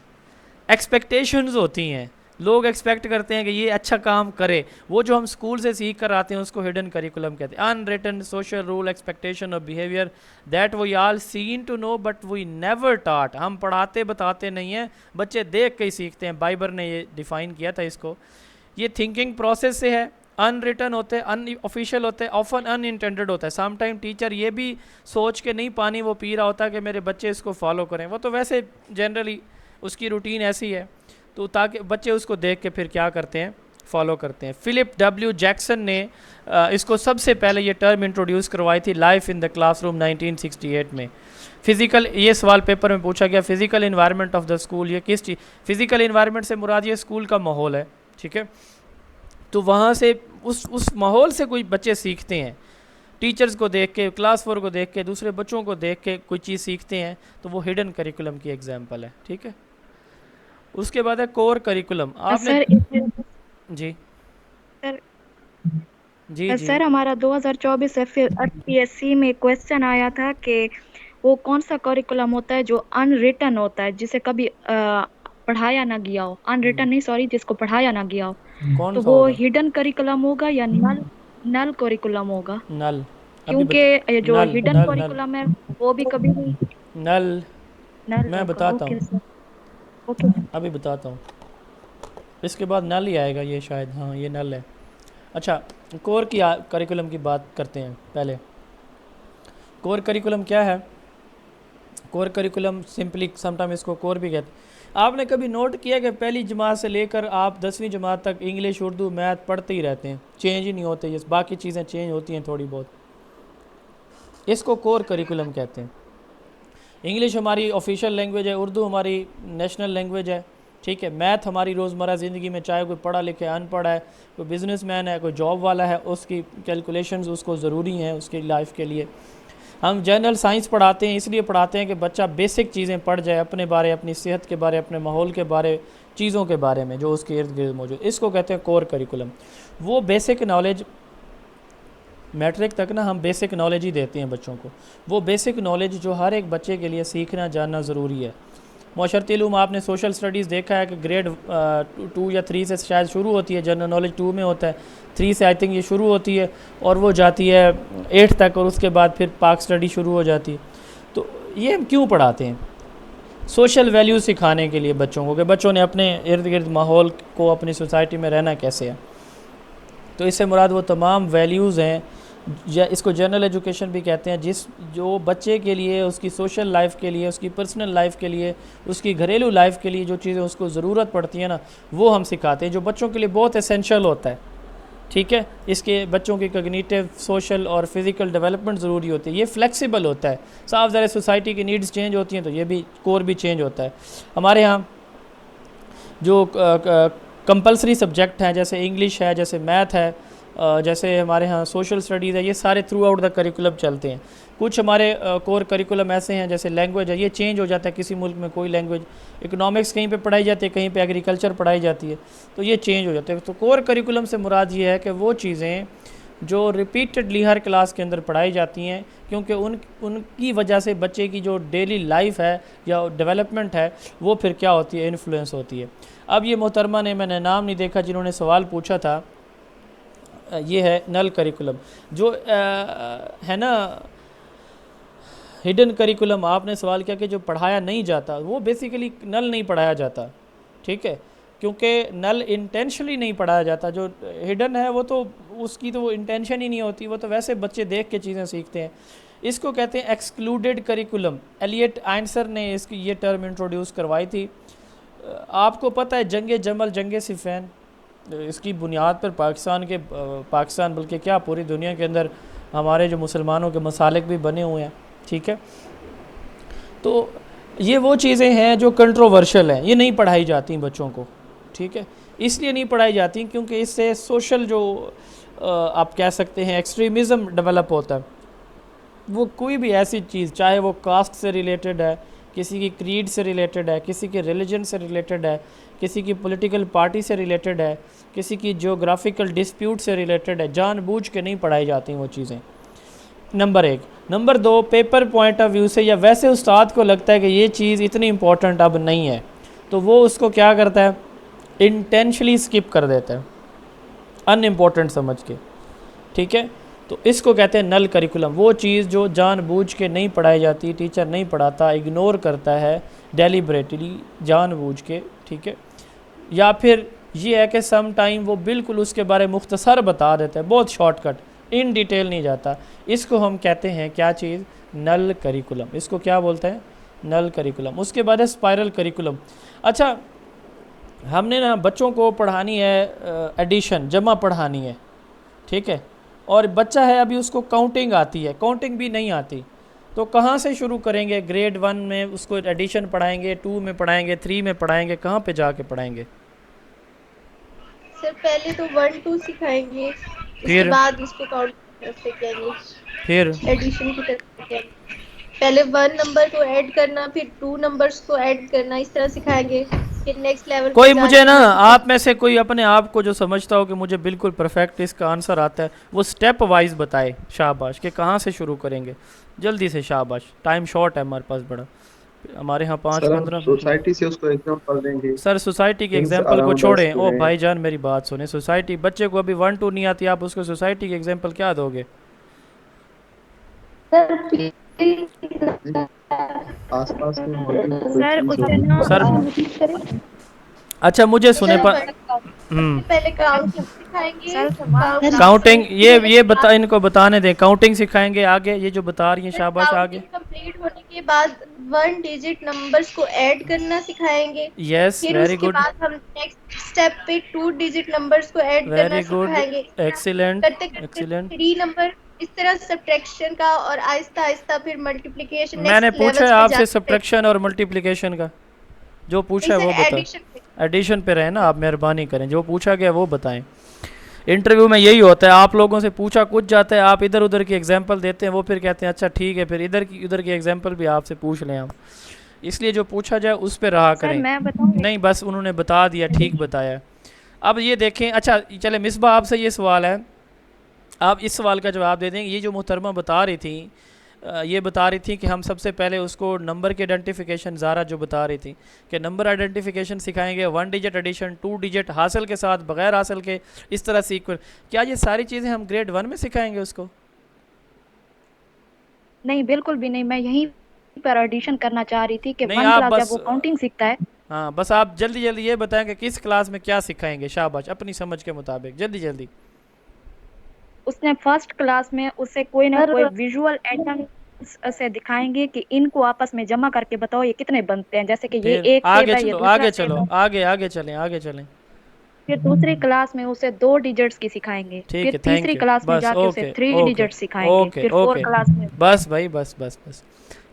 एक्सपेक्टेशंस होती हैं, लोग एक्सपेक्ट करते हैं कि ये अच्छा काम करे, वो जो हम स्कूल से सीख कर आते हैं उसको हिडन करिकुलम कहते हैं। Unwritten social rule, expectation of behaviour that we all seem to know but we never taught. हम पढ़ाते बताते नहीं हैं, बच्चे देख के ही सीखते हैं। बाइबर ने ये डिफ़ाइन किया था इसको। ये थिंकिंग प्रोसेस से है, अनरिटन होते हैं, अनऑफिशियल होते हैं, ऑफन अनइंटेंडेड होता है। सम टाइम टीचर ये भी सोच के नहीं पानी वो पी रहा होता कि मेरे बच्चे इसको फॉलो करें, वो तो वैसे जनरली उसकी रूटीन ऐसी है, तो ताकि बच्चे उसको देख के फिर क्या करते हैं, फॉलो करते हैं। फिलिप डब्ल्यू जैक्सन ने इसको सबसे पहले ये टर्म इंट्रोड्यूस करवाई थी लाइफ इन द क्लासरूम 1968 में। फिज़िकल, ये सवाल पेपर में पूछा गया, physical environment of the school, ये किस चीज़, फिज़िकल इन्वायरमेंट से मुराद ये स्कूल का माहौल है, ठीक है। तो वहाँ से उस माहौल से कोई बच्चे सीखते हैं, टीचर्स को देख के, क्लास 4 को देख के, दूसरे बच्चों को देख के कोई चीज़ सीखते हैं, तो वो हिडन करिकुलम की एग्जांपल है, ठीक है। उसके बाद है कोर करिकुलम। आपने
सर
जी
सर
जी जी
सर हमारा 2024 एफपीएससी में क्वेश्चन आया था कि वो कौन सा करिकुलम होता है जो अनरिटन होता है, जिसे कभी पढ़ाया ना गया हो, अनरिटन नहीं सॉरी, जिसको पढ़ाया ना गया हो,
कौन
तो
सा
वो
होगा?
हिडन करिकुलम होगा या नल नल करिकुलम होगा?
नल। अभी
क्योंकि ये जो
नल
हिडन
नल नल
करिकुलम है वो भी कभी नहीं
नल
नल
मैं
होगा।
बताता
ओके
हूँ,
सर, ओके।
अभी बताता हूँ, इसके बाद नल ही आएगा ये शायद, हाँ ये नल है। अच्छा, कोर की करिकुलम की बात करते हैं पहले। कोर करिकुलम क्या है? कोर करिकुलम सिंपली समटाइम इसको कोर भी कहते हैं। आपने कभी नोट किया कि पहली जमात से लेकर आप 10वीं जमात तक इंग्लिश, उर्दू, मैथ पढ़ते ही रहते हैं, चेंज ही नहीं होते, ये बाकी चीज़ें चेंज होती हैं थोड़ी बहुत, इसको कोर करिकुलम कहते हैं। इंग्लिश हमारी ऑफिशियल लैंग्वेज है, उर्दू हमारी नेशनल लैंग्वेज है, ठीक है। मैथ हमारी रोज़मर्रा ज़िंदगी में, चाहे कोई पढ़ा लिखा अनपढ़ है, कोई बिजनेसमैन है, कोई जॉब वाला है, उसकी कैलकुलेशंस उसको ज़रूरी हैं उसकी लाइफ के लिए। हम जनरल साइंस पढ़ाते हैं, इसलिए पढ़ाते हैं कि बच्चा बेसिक चीज़ें पढ़ जाए अपने बारे, अपनी सेहत के बारे, अपने माहौल के बारे, चीज़ों के बारे में जो उसके इर्द गिर्द मौजूद, इसको कहते हैं कोर करिकुलम। वो बेसिक नॉलेज, मैट्रिक तक ना हम बेसिक नॉलेज ही देते हैं बच्चों को, वो बेसिक नॉलेज जो हर एक बच्चे के लिए सीखना जानना ज़रूरी है। माशरती इल्म, आपने सोशल स्टडीज़ देखा है कि ग्रेड 2 या 3 से शायद शुरू होती है, जनरल नॉलेज 2 में होता है, 3 से आई थिंक ये शुरू होती है और वो जाती है 8 तक, और उसके बाद फिर पाक स्टडी शुरू हो जाती है। तो ये हम क्यों पढ़ाते हैं? सोशल वैल्यूज़ सिखाने के लिए बच्चों को, कि बच्चों ने अपने इर्द गिर्द माहौल को, अपनी सोसाइटी में रहना कैसे है। तो इससे मुराद वो तमाम वैल्यूज़ हैं, या इसको जनरल एजुकेशन भी कहते हैं, जो बच्चे के लिए, उसकी सोशल लाइफ के लिए, उसकी पर्सनल लाइफ के लिए, उसकी घरेलू लाइफ के लिए जो चीज़ें उसको ज़रूरत पड़ती है ना, वो हम सिखाते हैं, जो बच्चों के लिए बहुत एसेंशियल होता है, ठीक है। इसके बच्चों की कॉग्निटिव, सोशल और फिज़िकल डेवलपमेंट ज़रूरी होती है, ये फ्लेक्सिबल होता है। साफ ज़रा सोसाइटी की नीड्स चेंज होती हैं तो ये भी कोर भी चेंज होता है। हमारे यहाँ जो कंपलसरी सब्जेक्ट हैं, जैसे इंग्लिश है, जैसे मैथ है, जैसे हमारे यहाँ सोशल स्टडीज़ है, ये सारे थ्रू आउट द करिकुलम चलते हैं। कुछ हमारे कोर करिकुलम ऐसे हैं, जैसे लैंग्वेज है, ये चेंज हो जाता है, किसी मुल्क में कोई लैंग्वेज, इकोनॉमिक्स कहीं पे पढ़ाई जाती है, कहीं पे एग्रीकल्चर पढ़ाई जाती है, तो ये चेंज हो जाते हैं। तो कोर करिकुलम से मुराद ये है कि वो चीज़ें जो रिपीटेडली हर क्लास के अंदर पढ़ाई जाती हैं, क्योंकि उनकी वजह से बच्चे की जो डेली लाइफ है या डेवलपमेंट है वो फिर क्या होती है, इन्फ्लुएंस होती है। अब ये मोहतरमा ने, मैंने नाम नहीं देखा, जिन्होंने सवाल पूछा था, ये है नल करिकुलम जो है ना, हिडन करिकुलम। आपने सवाल किया कि जो पढ़ाया नहीं जाता, वो बेसिकली नल नहीं पढ़ाया जाता, ठीक है, क्योंकि नल इंटेंशनली नहीं पढ़ाया जाता। जो हिडन है वो तो उसकी तो वो इंटेंशन ही नहीं होती, वो तो वैसे बच्चे देख के चीज़ें सीखते हैं। इसको कहते हैं एक्सक्लूडेड करिकुलम। एलियट आइंसर ने इसकी ये टर्म इंट्रोड्यूस करवाई थी। आपको पता है जंग जमल, जंग सिफ़ैन, इसकी बुनियाद पर पाकिस्तान बल्कि क्या पूरी दुनिया के अंदर हमारे जो मुसलमानों के मसालिक भी बने हुए हैं, ठीक है। तो ये वो चीज़ें हैं जो कंट्रोवर्शियल हैं, ये नहीं पढ़ाई जाती बच्चों को, ठीक है। इसलिए नहीं पढ़ाई जाती क्योंकि इससे सोशल जो आप कह सकते हैं एक्सट्रीमिज़म डेवलप होता है। वो कोई भी ऐसी चीज़, चाहे वो कास्ट से रिलेटेड है, किसी की क्रीड से रिलेटेड है, किसी के रिलीजन से रिलेटेड है, किसी की पॉलिटिकल पार्टी से रिलेटेड है, किसी की जियोग्राफिकल डिस्प्यूट से रिलेटेड है, जानबूझ के नहीं पढ़ाई जाती वो चीज़ें, number 1। Number 2, paper point of view से या वैसे उस्ताद को लगता है कि ये चीज़ इतनी इम्पोर्टेंट अब नहीं है, तो वो उसको क्या करता है, इंटेंशनली स्किप कर देता है, अनइम्पोर्टेंट समझ के, ठीक है। तो इसको कहते हैं नल करिकुलम। वो चीज़ जो जानबूझ के नहीं पढ़ाई जाती, टीचर नहीं पढ़ाता, इग्नोर करता है डेलिबरेटली, जानबूझ के, ठीक है। या फिर ये है कि सम टाइम वो बिल्कुल उसके बारे में मुख्तसर बता देता है, बहुत शॉर्टकट, इन डिटेल नहीं जाता। इसको हम कहते हैं क्या चीज़, नल करिकुलम। इसको क्या बोलते हैं, नल करिकुलम। उसके बाद है स्पाइरल करिकुलम। अच्छा, हमने ना बच्चों को पढ़ानी है एडिशन, जमा पढ़ानी है, ठीक है, और बच्चा है अभी उसको काउंटिंग आती है, काउंटिंग भी नहीं आती, तो कहाँ से शुरू करेंगे? ग्रेड 1 में उसको एडिशन पढ़ाएंगे, 2 में पढ़ाएंगे, 3 में पढ़ाएंगे, कहाँ पे जाके पढ़ाएंगे?
सर पहले तो 1 2 सिखाएंगे, उसके बाद उसको काउंट करेंगे,
फिर
एडिशन की तरफ जाएंगे। पहले 1 नंबर को ऐड करना, फिर 2 नंबर्स को ऐड करना, इस तरह सिखाएंगे। फिर नेक्स्ट लेवल
कोई मुझे ना, आप में से कोई अपने आप को जो समझता हो कि मुझे बिल्कुल परफेक्ट इसका आंसर आता है, वो स्टेप वाइज बताए, शाबाश, कि कहाँ से शुरू करेंगे, जल्दी से, शाबाश। टाइम शॉर्ट है हमारे पास बड़ा, हमारे यहाँ 5-15
सोसाइटी से उसको एग्जांपल देंगे।
सर सोसाइटी के एग्जांपल को छोड़ें, ओ भाईजान मेरी बात सुने, सोसाइटी, बच्चे को अभी 1 2 नहीं आती, आप उसको सोसाइटी के एग्जांपल क्या दोगे?
आसपास में
सर अच्छा मुझे सुने पर
पहले काउंटिंग सिखाएंगे,
काउंटिंग, ये बता, इनको बताने दें, काउंटिंग सिखाएंगे, आगे ये जो बता रही हैं, शाबाश, आगे
कंप्लीट होने के बाद 1 डिजिट नंबर्स को ऐड करना सिखाएंगे।
Yes, very good.
बाद हम नेक्स्ट स्टेप पे 2 डिजिट नंबर्स को ऐड करना सिखाएंगे।
Excellent,
excellent. 3 नंबर, इस तरह सब्ट्रैक्शन का, और आहिस्ता आहिस्ता फिर मल्टीप्लिकेशन।
मैंने पूछा है आपसे सब्ट्रैक्शन और मल्टीप्लिकेशन का, जो पूछा है वो बताओ। एडिशन पे रहे ना आप, मेहरबानी करें, जो पूछा गया वो बताएं। इंटरव्यू में यही होता है, आप लोगों से पूछा कुछ जाता है, आप इधर उधर की एग्जांपल देते हैं, वो फिर कहते हैं अच्छा ठीक है, फिर इधर की एग्जांपल भी आपसे पूछ लें हम, इसलिए जो पूछा जाए उस पर रहा करें। नहीं बस उन्होंने बता दिया, ठीक बताया। अब ये देखें, अच्छा चले मिसबा, आपसे ये सवाल है, आप इस सवाल का जवाब दे देंगे। ये जो मोहतरमा बता रही थी, ये बता रही थी कि हम सबसे पहले उसको नंबर के आइडेंटिफिकेशन, ज़ारा जो बता रही थी कि नंबर आइडेंटिफिकेशन सिखाएंगे, 1 डिजिट एडिशन, 2 डिजिट हासिल के साथ, बगैर हासिल के, इस तरह सीक्वेंस। क्या ये सारी चीज़ें हम ग्रेड 1 में सिखाएंगे उसको?
नहीं, बिल्कुल भी नहीं। मैं यहीं पर एडिशन करना चाह रही थी कि 1 क्लास जब वो काउंटिंग सीखता है।
हाँ, बस आप जल्दी जल्दी ये बताएं कि किस क्लास में क्या सिखाएंगे, शाबाश, अपनी समझ के मुताबिक, जल्दी जल्दी।
उसने फर्स्ट क्लास में उसे कोई ना कोई विजुअल एटम से दिखाएंगे कि इनको आपस में जमा करके बताओ ये कितने बनते हैं, जैसे कि ये एक
आगे चलो, आगे चलो, आगे चलें।
फिर दूसरी क्लास में उसे 2 डिजिट्स की सिखाएंगे, फिर तीसरी क्लास में जाके उसे 3 डिजिट्स सिखाएंगे, फिर 4 क्लास में
बस भाई बस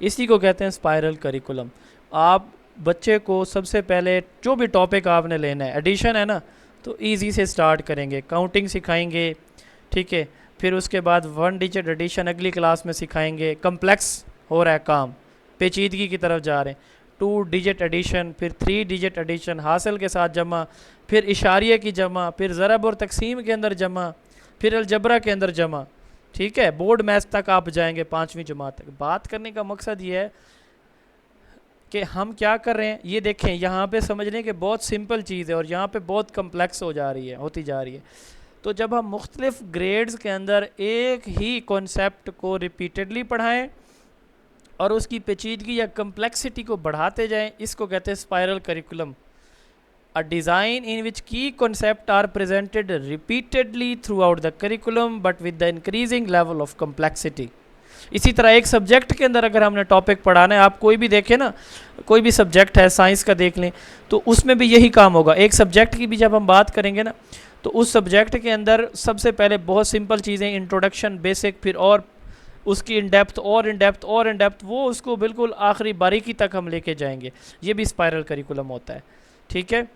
इसी को कहते हैं स्पाइरल करिकुलम। आप बच्चे को सबसे पहले जो भी टॉपिक आपने लेना है, एडिशन है ना, तो इजी से स्टार्ट करेंगे, काउंटिंग सिखाएंगे, ठीक है, फिर उसके बाद 1 डिजिट एडिशन अगली क्लास में सिखाएंगे, कम्प्लेक्स हो रहा है काम, पेचीदगी की तरफ जा रहे हैं, 2 डिजिट एडिशन, फिर 3 डिजिट एडिशन, हासिल के साथ जमा, फिर इशारिये की जमा, फिर ज़रब और तकसीम के अंदर जमा, फिर अलजबरा के अंदर जमा, ठीक है, बोर्ड मैथ्स तक आप जाएंगे 5वीं जमात तक। बात करने का मकसद ये है कि हम क्या कर रहे हैं, ये देखें यहाँ पे समझने के बहुत सिंपल चीज़ है और यहाँ पे बहुत कम्प्लेक्स होती जा रही है। तो जब हम मुख्तलिफ ग्रेड्स के अंदर एक ही कॉन्सेप्ट को रिपीटेडली पढ़ाएं और उसकी पेचीदगी या कम्प्लेक्सिटी को बढ़ाते जाएं, इसको कहते हैं spiral curriculum. A design in which key concepts are presented repeatedly throughout the curriculum but with the increasing level of complexity। इसी तरह एक सब्जेक्ट के अंदर अगर हमने टॉपिक पढ़ाना है, आप कोई भी देखें ना, कोई भी सब्जेक्ट है, साइंस का देख लें, तो उसमें भी यही काम होगा। एक सब्जेक्ट की भी जब हम बात करेंगे ना, तो उस सब्जेक्ट के अंदर सबसे पहले बहुत सिंपल चीज़ें, इंट्रोडक्शन, बेसिक, फिर और उसकी इन डेप्थ और इन डेप्थ और इन डेप्थ, वो उसको बिल्कुल आखिरी बारीकी तक हम लेके जाएंगे। ये भी स्पाइरल करिकुलम होता है, ठीक है,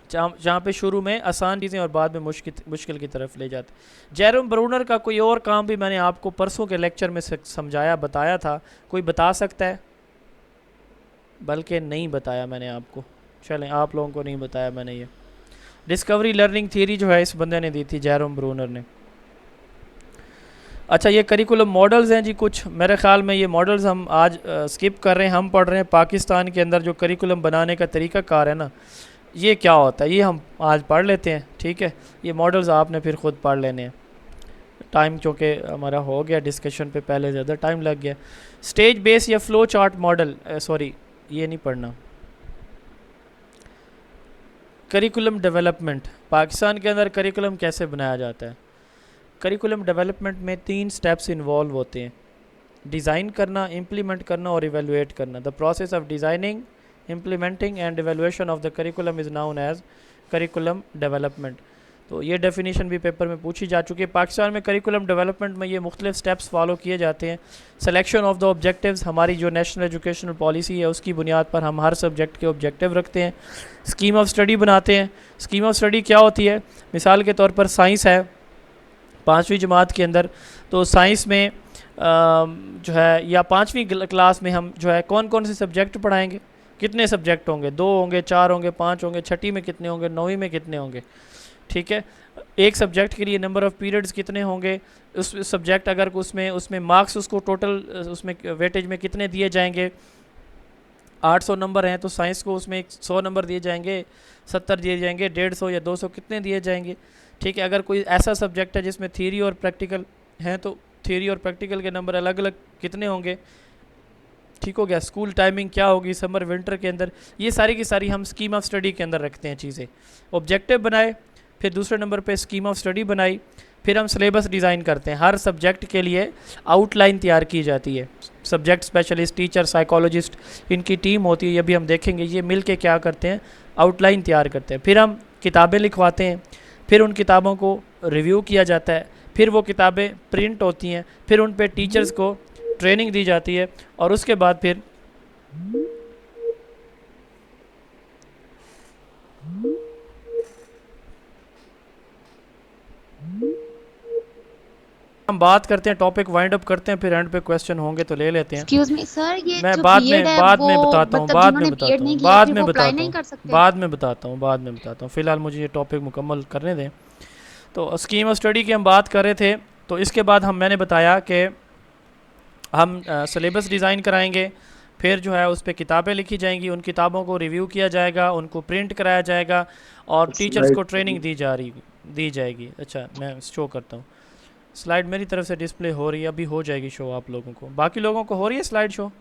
जहाँ पे शुरू में आसान चीज़ें और बाद में मुश्किल की तरफ ले जाते। जेरोम ब्रूनर का कोई और काम भी मैंने आपको परसों के लेक्चर में समझाया, बताया था, कोई बता सकता है? बल्कि नहीं बताया मैंने आपको, चलें आप लोगों को नहीं बताया मैंने। ये डिस्कवरी लर्निंग थ्योरी जो है इस बंदे ने दी थी, जेरोम ब्रूनर ने। अच्छा, ये करिकुलम मॉडल्स हैं जी कुछ, मेरे ख्याल में ये मॉडल्स हम आज स्किप कर रहे हैं। हम पढ़ रहे हैं पाकिस्तान के अंदर जो करिकुलम बनाने का तरीक़ाकार है ना, ये क्या होता है, ये हम आज पढ़ लेते हैं, ठीक है। ये मॉडल्स आपने फिर ख़ुद पढ़ लेने हैं, टाइम चूँकि हमारा हो गया डिस्कशन पे, पहले ज़्यादा टाइम लग गया। स्टेज बेस या फ्लो चार्ट मॉडल, सॉरी ये नहीं पढ़ना। करिकुलम डेवलपमेंट, पाकिस्तान के अंदर करिकुलम कैसे बनाया जाता है? करिकुलम डेवलपमेंट में 3 स्टेप्स इन्वॉल्व होते हैं, डिज़ाइन करना, इम्प्लीमेंट करना और इवेलुएट करना। The process of designing, implementing and evaluation of the curriculum is known as curriculum development। तो ये डेफिनेशन भी पेपर में पूछी जा चुकी है। पाकिस्तान में करिकुलम डेवलपमेंट में ये मुख्तलिफ स्टेप्स फॉलो किए जाते हैं। सिलेक्शन ऑफ द ऑब्जेक्टिव्स, हमारी जो नेशनल एजुकेशनल पॉलिसी है उसकी बुनियाद पर हम हर सब्जेक्ट के ऑब्जेक्टिव रखते हैं। स्कीम ऑफ स्टडी बनाते हैं। स्कीम ऑफ स्टडी क्या होती है? मिसाल के तौर पर साइंस है 5वीं जमात के अंदर, तो साइंस में जो है या 5वीं क्लास में हम जो है कौन कौन से सब्जेक्ट पढ़ाएंगे, कितने सब्जेक्ट होंगे, 2 होंगे, 4 होंगे, 5 होंगे, 6ठी में कितने होंगे, 9वीं में कितने होंगे, ठीक है। एक सब्जेक्ट के लिए नंबर ऑफ़ पीरियड्स कितने होंगे, उस सब्जेक्ट अगर उसमें मार्क्स उसको टोटल उसमें वेटेज में कितने दिए जाएंगे। 800 नंबर हैं तो साइंस को उसमें 100 नंबर दिए जाएंगे, 70 दिए जाएंगे, 150 या 200 कितने दिए जाएंगे, ठीक है। अगर कोई ऐसा सब्जेक्ट है जिसमें थ्योरी और प्रैक्टिकल हैं तो थ्योरी और प्रैक्टिकल के नंबर अलग अलग कितने होंगे, ठीक हो गया। स्कूल टाइमिंग क्या होगी समर विंटर के अंदर, ये सारी की सारी हम स्कीम ऑफ स्टडी के अंदर रखते हैं चीज़ें। ऑब्जेक्टिव बनाए, फिर दूसरे नंबर पे स्कीम ऑफ स्टडी बनाई, फिर हम सिलेबस डिज़ाइन करते हैं। हर सब्जेक्ट के लिए आउटलाइन तैयार की जाती है। सब्जेक्ट स्पेशलिस्ट, टीचर, साइकोलॉजिस्ट, इनकी टीम होती है, ये भी हम देखेंगे। ये मिल के क्या करते हैं, आउटलाइन तैयार करते हैं। फिर हम किताबें लिखवाते हैं, फिर उन किताबों को रिव्यू किया जाता है, फिर वो किताबें प्रिंट होती हैं, फिर उन पे टीचर्स को ट्रेनिंग दी जाती है और उसके बाद फिर हम बात करते हैं, टॉपिक वाइंड अप करते हैं, फिर एंड पे क्वेश्चन होंगे तो ले लेते हैं।
एक्सक्यूज मी सर, ये
मैं
जो
बाद
बीएड
में
है
बाद में
वो
बताता हूँ,
मतलब
बाद में
जिन्होंने
बताता
बीएड
हूँ,
नहीं किया
बाद
फिर
में
वो अप्लाई
बताता
नहीं
हूँ,
कर सकते?
बाद में बताता हूँ, बाद में बताता हूँ। फ़िलहाल मुझे ये टॉपिक मुकम्मल करने दें। तो स्कीम ऑफ स्टडी की हम बात कर रहे थे, तो इसके बाद मैंने बताया कि हम सिलेबस डिज़ाइन कराएंगे, फिर जो है उस पर किताबें लिखी जाएंगी, उन किताबों को रिव्यू किया जाएगा, उनको प्रिंट कराया जाएगा और टीचर्स को ट्रेनिंग दी जाएगी। अच्छा, मैं शो करता हूँ, स्लाइड मेरी तरफ से डिस्प्ले हो रही है, अभी हो जाएगी शो आप लोगों को। बाकी लोगों को हो रही है स्लाइड शो?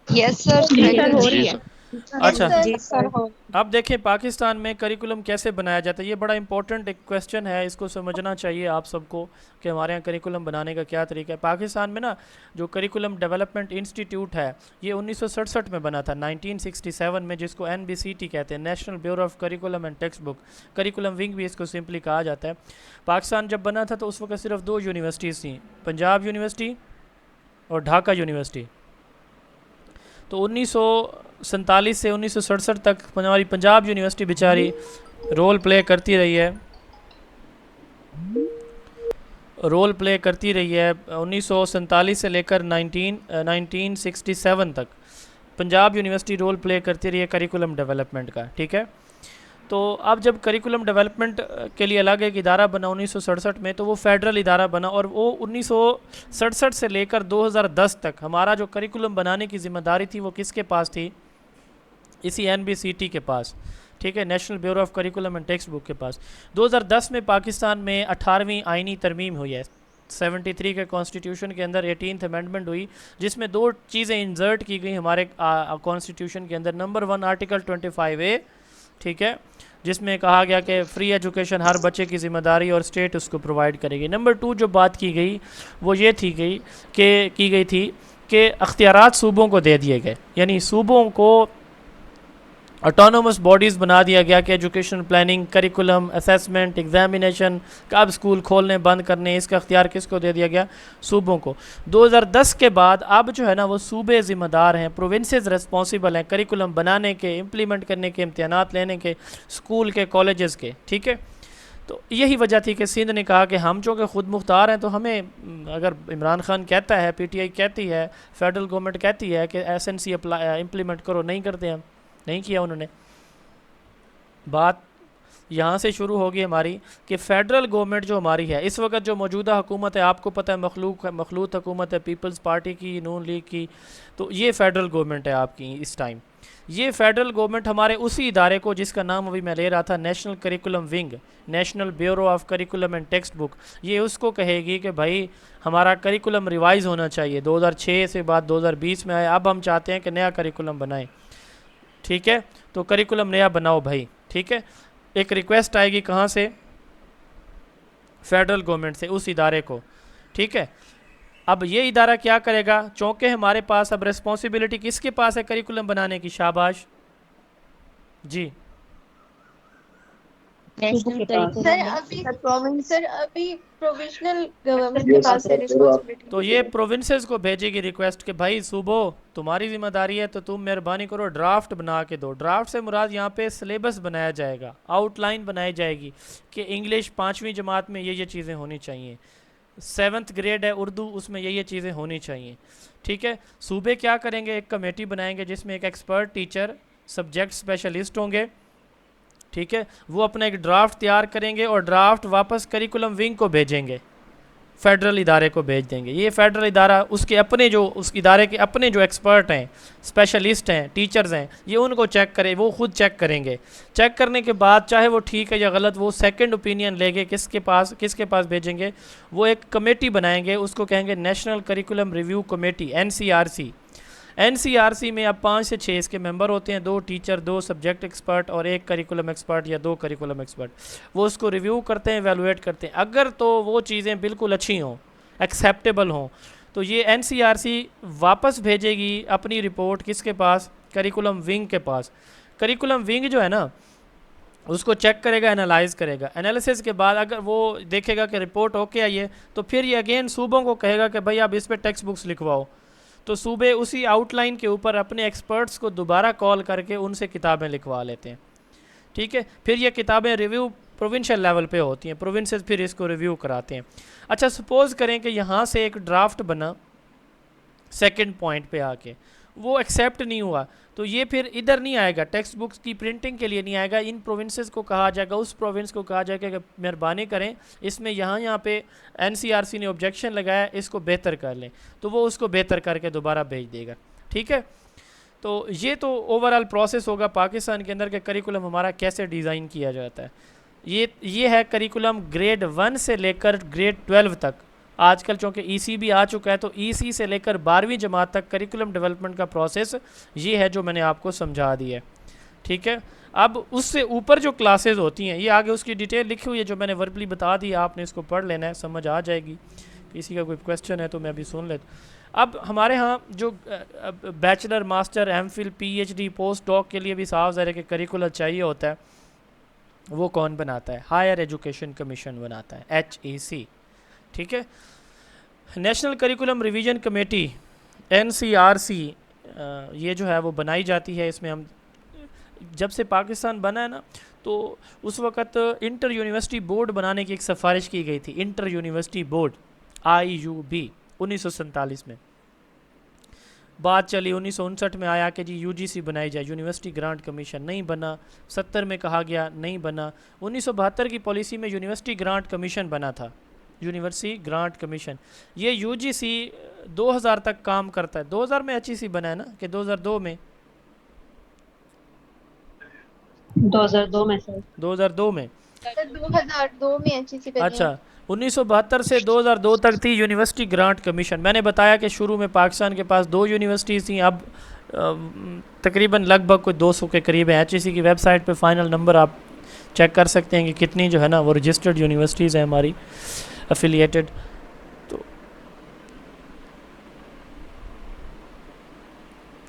यस सर, हो रही है।
अच्छा,
जी सर हो।
अब देखें पाकिस्तान में करिकुलम कैसे बनाया जाता है। ये बड़ा इंपॉर्टेंट एक क्वेश्चन है, इसको समझना चाहिए आप सबको कि हमारे यहाँ करिकुलम बनाने का क्या तरीका है। पाकिस्तान में ना जो करिकुलम डेवलपमेंट इंस्टीट्यूट है, ये 1967 में बना था, 1967 में, जिसको NBCT कहते हैं, national bureau of curriculum and text book. Curriculum wing भी इसको सिंपली कहा जाता है। पाकिस्तान जब बना था तो उस वक्त सिर्फ 2 यूनिवर्सिटीज़ थी, पंजाब यूनिवर्सिटी और ढाका यूनिवर्सिटी। तो 1947 से 1967 तक हमारी पंजाब यूनिवर्सिटी बेचारी रोल प्ले करती रही है, 1947 से लेकर 1967 तक पंजाब यूनिवर्सिटी रोल प्ले करती रही है करिकुलम डेवलपमेंट का, ठीक है। तो अब जब करिकुलम डेवलपमेंट के लिए अलग एक इदारा बना 1967 में, तो वो फेडरल इदारा बना, और वो 1967 से लेकर 2010 तक हमारा जो करिकुलम बनाने की ज़िम्मेदारी थी वो किसके पास थी? इसी NBCT के पास, ठीक है, national bureau of curriculum and text book के पास। 2010 में पाकिस्तान में 18वीं आइनी तरमीम हुई है, 73 के कॉन्स्टिट्यूशन के अंदर 18th अमेंडमेंट हुई, जिसमें दो चीज़ें इंसर्ट की गई हमारे कॉन्स्टिट्यूशन के अंदर। नंबर 1 आर्टिकल 25A, ठीक है, जिसमें कहा गया कि फ्री एजुकेशन हर बच्चे की ज़िम्मेदारी और स्टेट उसको प्रोवाइड करेगी। नंबर 2 जो बात की गई वो ये की गई थी कि अख्तियारात सूबों को दे दिए गए, यानी सूबों को ऑटोनोमस बॉडीज़ बना दिया गया कि education planning, curriculum, assessment, examination, कब स्कूल खोलने बंद करने, इसका अख्तियार किसको दे दिया गया? सूबों को। 2010 के बाद अब जो है ना वो सूबे ज़िम्मेदार हैं, प्रोविंसेस रिस्पॉन्सिबल हैं करिकुलम बनाने के, इम्प्लीमेंट करने के, इम्तिहानात लेने के, स्कूल के, कॉलेजेस के, ठीक है। तो यही वजह थी कि सिंध ने कहा कि हम चूँकि ख़ुद मुख्तार हैं, तो हमें, अगर इमरान खान कहता है, PTI कहती है, फेडरल गवर्नमेंट कहती है कि SNC इम्प्लीमेंट करो, नहीं करते, हम नहीं किया उन्होंने। बात यहाँ से शुरू होगी हमारी कि फ़ेडरल गवर्नमेंट जो हमारी है इस वक्त, जो मौजूदा हुकूमत है, आपको पता है मखलूत हुकूमत है पीपल्स पार्टी की, नून लीग की, तो ये फ़ेडरल गवर्नमेंट है आपकी इस टाइम। ये फ़ेडरल गवर्नमेंट हमारे उसी इदारे को, जिसका नाम अभी मैं ले रहा था, national curriculum wing, national bureau of curriculum and text book, ये उसको कहेगी कि भाई हमारा करिकुलम रिवाइज़ होना चाहिए। 2006 से बाद 2020 में आए, अब हम चाहते हैं कि नया करिकुलम बनाएं, ठीक है। तो करिकुलम नया बनाओ भाई, ठीक है। एक रिक्वेस्ट आएगी कहाँ से? फेडरल गवर्नमेंट से, उस इदारे को, ठीक है। अब ये इदारा क्या करेगा? चूँकि हमारे पास अब रिस्पॉन्सिबिलिटी किसके पास है करिकुलम बनाने की? शाबाश जी,
सर अभी प्रोविजनल गवर्नमेंट के पास है रिस्पांसिबिलिटी।
तो ये प्रोविंसेस को भेजेगी रिक्वेस्ट कि भाई सूबों तुम्हारी जिम्मेदारी है, तो तुम मेहरबानी करो ड्राफ्ट बना के दो। ड्राफ्ट से मुराद यहाँ पे सिलेबस बनाया जाएगा, आउटलाइन बनाई जाएगी कि इंग्लिश 5वीं जमात में ये चीज़ें होनी चाहिए, 7th ग्रेड है उर्दू, उसमें ये चीज़ें होनी चाहिए, ठीक है। सूबे क्या करेंगे? एक कमेटी बनाएंगे जिसमें एक एक्सपर्ट टीचर, सब्जेक्ट स्पेशलिस्ट होंगे, ठीक है। वो अपना एक ड्राफ्ट तैयार करेंगे और ड्राफ्ट वापस करिकुलम विंग को भेजेंगे, फेडरल इदारे को भेज देंगे। ये फेडरल इदारा उसके अपने जो, उस इदारे के अपने जो एक्सपर्ट हैं, स्पेशलिस्ट हैं, टीचर्स हैं, ये उनको चेक करें, वो खुद चेक करेंगे। चेक करने के बाद चाहे वो ठीक है या गलत, वो सेकंड ओपिनियन लेंगे, किसके पास भेजेंगे? वो एक कमेटी बनाएंगे, उसको कहेंगे national curriculum review committee, NCRC। NCRC में अब 5 से 6 इसके मेंबर होते हैं, 2 टीचर, 2 सब्जेक्ट एक्सपर्ट और 1 करिकुलम एक्सपर्ट या 2 करिकुलम एक्सपर्ट। वो उसको रिव्यू करते हैं, एवेलुएट करते हैं। अगर तो वो चीज़ें बिल्कुल अच्छी हों, एक्सेप्टेबल हों, तो ये NCRC वापस भेजेगी अपनी रिपोर्ट किसके पास? करिकुलम विंग के पास। करिकुलम विंग जो है ना उसको चेक करेगा, एनालाइज करेगा। एनालिसिस के बाद अगर वो देखेगा कि रिपोर्ट ओके आई है, तो फिर ये अगेन सूबों को कहेगा कि भाई आप इस पर टेक्स्ट बुक्स लिखवाओ। तो सूबे उसी आउटलाइन के ऊपर अपने एक्सपर्ट्स को दोबारा कॉल करके उनसे किताबें लिखवा लेते हैं, ठीक है। फिर ये किताबें रिव्यू प्रोविंशियल लेवल पे होती हैं, प्रोविंसेस फिर इसको रिव्यू कराते हैं। अच्छा, सपोज़ करें कि यहाँ से एक ड्राफ्ट बना, सेकंड पॉइंट पे आके वो एक्सेप्ट नहीं हुआ, तो ये फिर इधर नहीं आएगा, टेक्स्ट बुक्स की प्रिंटिंग के लिए नहीं आएगा। इन प्रोविंसेस को कहा जाएगा, उस प्रोविंस को कहा जाएगा कि मेहरबानी करें, इसमें यहाँ पे NCRC ने ऑब्जेक्शन लगाया, इसको बेहतर कर लें, तो वो उसको बेहतर करके दोबारा भेज देगा, ठीक है। तो ये तो ओवरऑल प्रोसेस होगा पाकिस्तान के अंदर के करिकुलम हमारा कैसे डिज़ाइन किया जाता है। ये है करिकुलम ग्रेड 1 से लेकर ग्रेड 12 तक। आजकल चूँकि EC भी आ चुका है, तो EC से लेकर 12वीं जमात तक करिकुलम डेवलपमेंट का प्रोसेस ये है जो मैंने आपको समझा दिया है, ठीक है। अब उससे ऊपर जो क्लासेस होती हैं, ये आगे उसकी डिटेल लिखी हुई है जो मैंने वर्बली बता दी, आपने इसको पढ़ लेना है, समझ आ जाएगी। किसी का कोई क्वेश्चन है तो मैं अभी सुन लेता। अब हमारे यहाँ जो bachelor, master, MPhil, PhD, post doc के लिए भी साफ ज़ाहिर है कि करिकुलर चाहिए होता है। वो कौन बनाता है? हायर एजुकेशन कमीशन बनाता है, HEC, ठीक है। National curriculum revision committee NCRC ये जो है वो बनाई जाती है। इसमें हम जब से पाकिस्तान बना है ना, तो उस वक़्त इंटर यूनिवर्सिटी बोर्ड बनाने की एक सिफारिश की गई थी, इंटर यूनिवर्सिटी बोर्ड IUB 1947 में। बात चली 1959 में आया कि जी यूजीसी बनाई जाए, यूनिवर्सिटी ग्रांट कमीशन, नहीं बना। 70 में कहा गया, नहीं बना। 1972 की पॉलिसी में यूनिवर्सिटी ग्रांट कमीशन बना था, यूनिवर्सिटी ग्रांट कमीशन। ये यूजीसी 2000 तक काम करता है। 2000 में एचईसी बना है ना, कि 2002 में?
2002 में सर।
2002 में।
2002 में एचईसी बनी है।
अच्छा, 1972 से 2002 तक थी यूनिवर्सिटी ग्रांट कमीशन। मैंने बताया कि शुरू में पाकिस्तान के पास 2 यूनिवर्सिटीज़ थी, अब तकरीबन लगभग कोई 200 के करीब है। एचईसी की वेबसाइट पे फाइनल नंबर आप चेक कर सकते हैं कि कितनी जो है ना वो रजिस्टर्ड यूनिवर्सिटीज़ हैं हमारी एफिलिएटेड। तो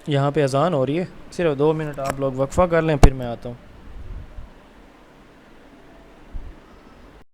यहाँ पे अजान हो रही है, सिर्फ 2 मिनट आप लोग वक्फा कर लें, फिर मैं आता हूँ।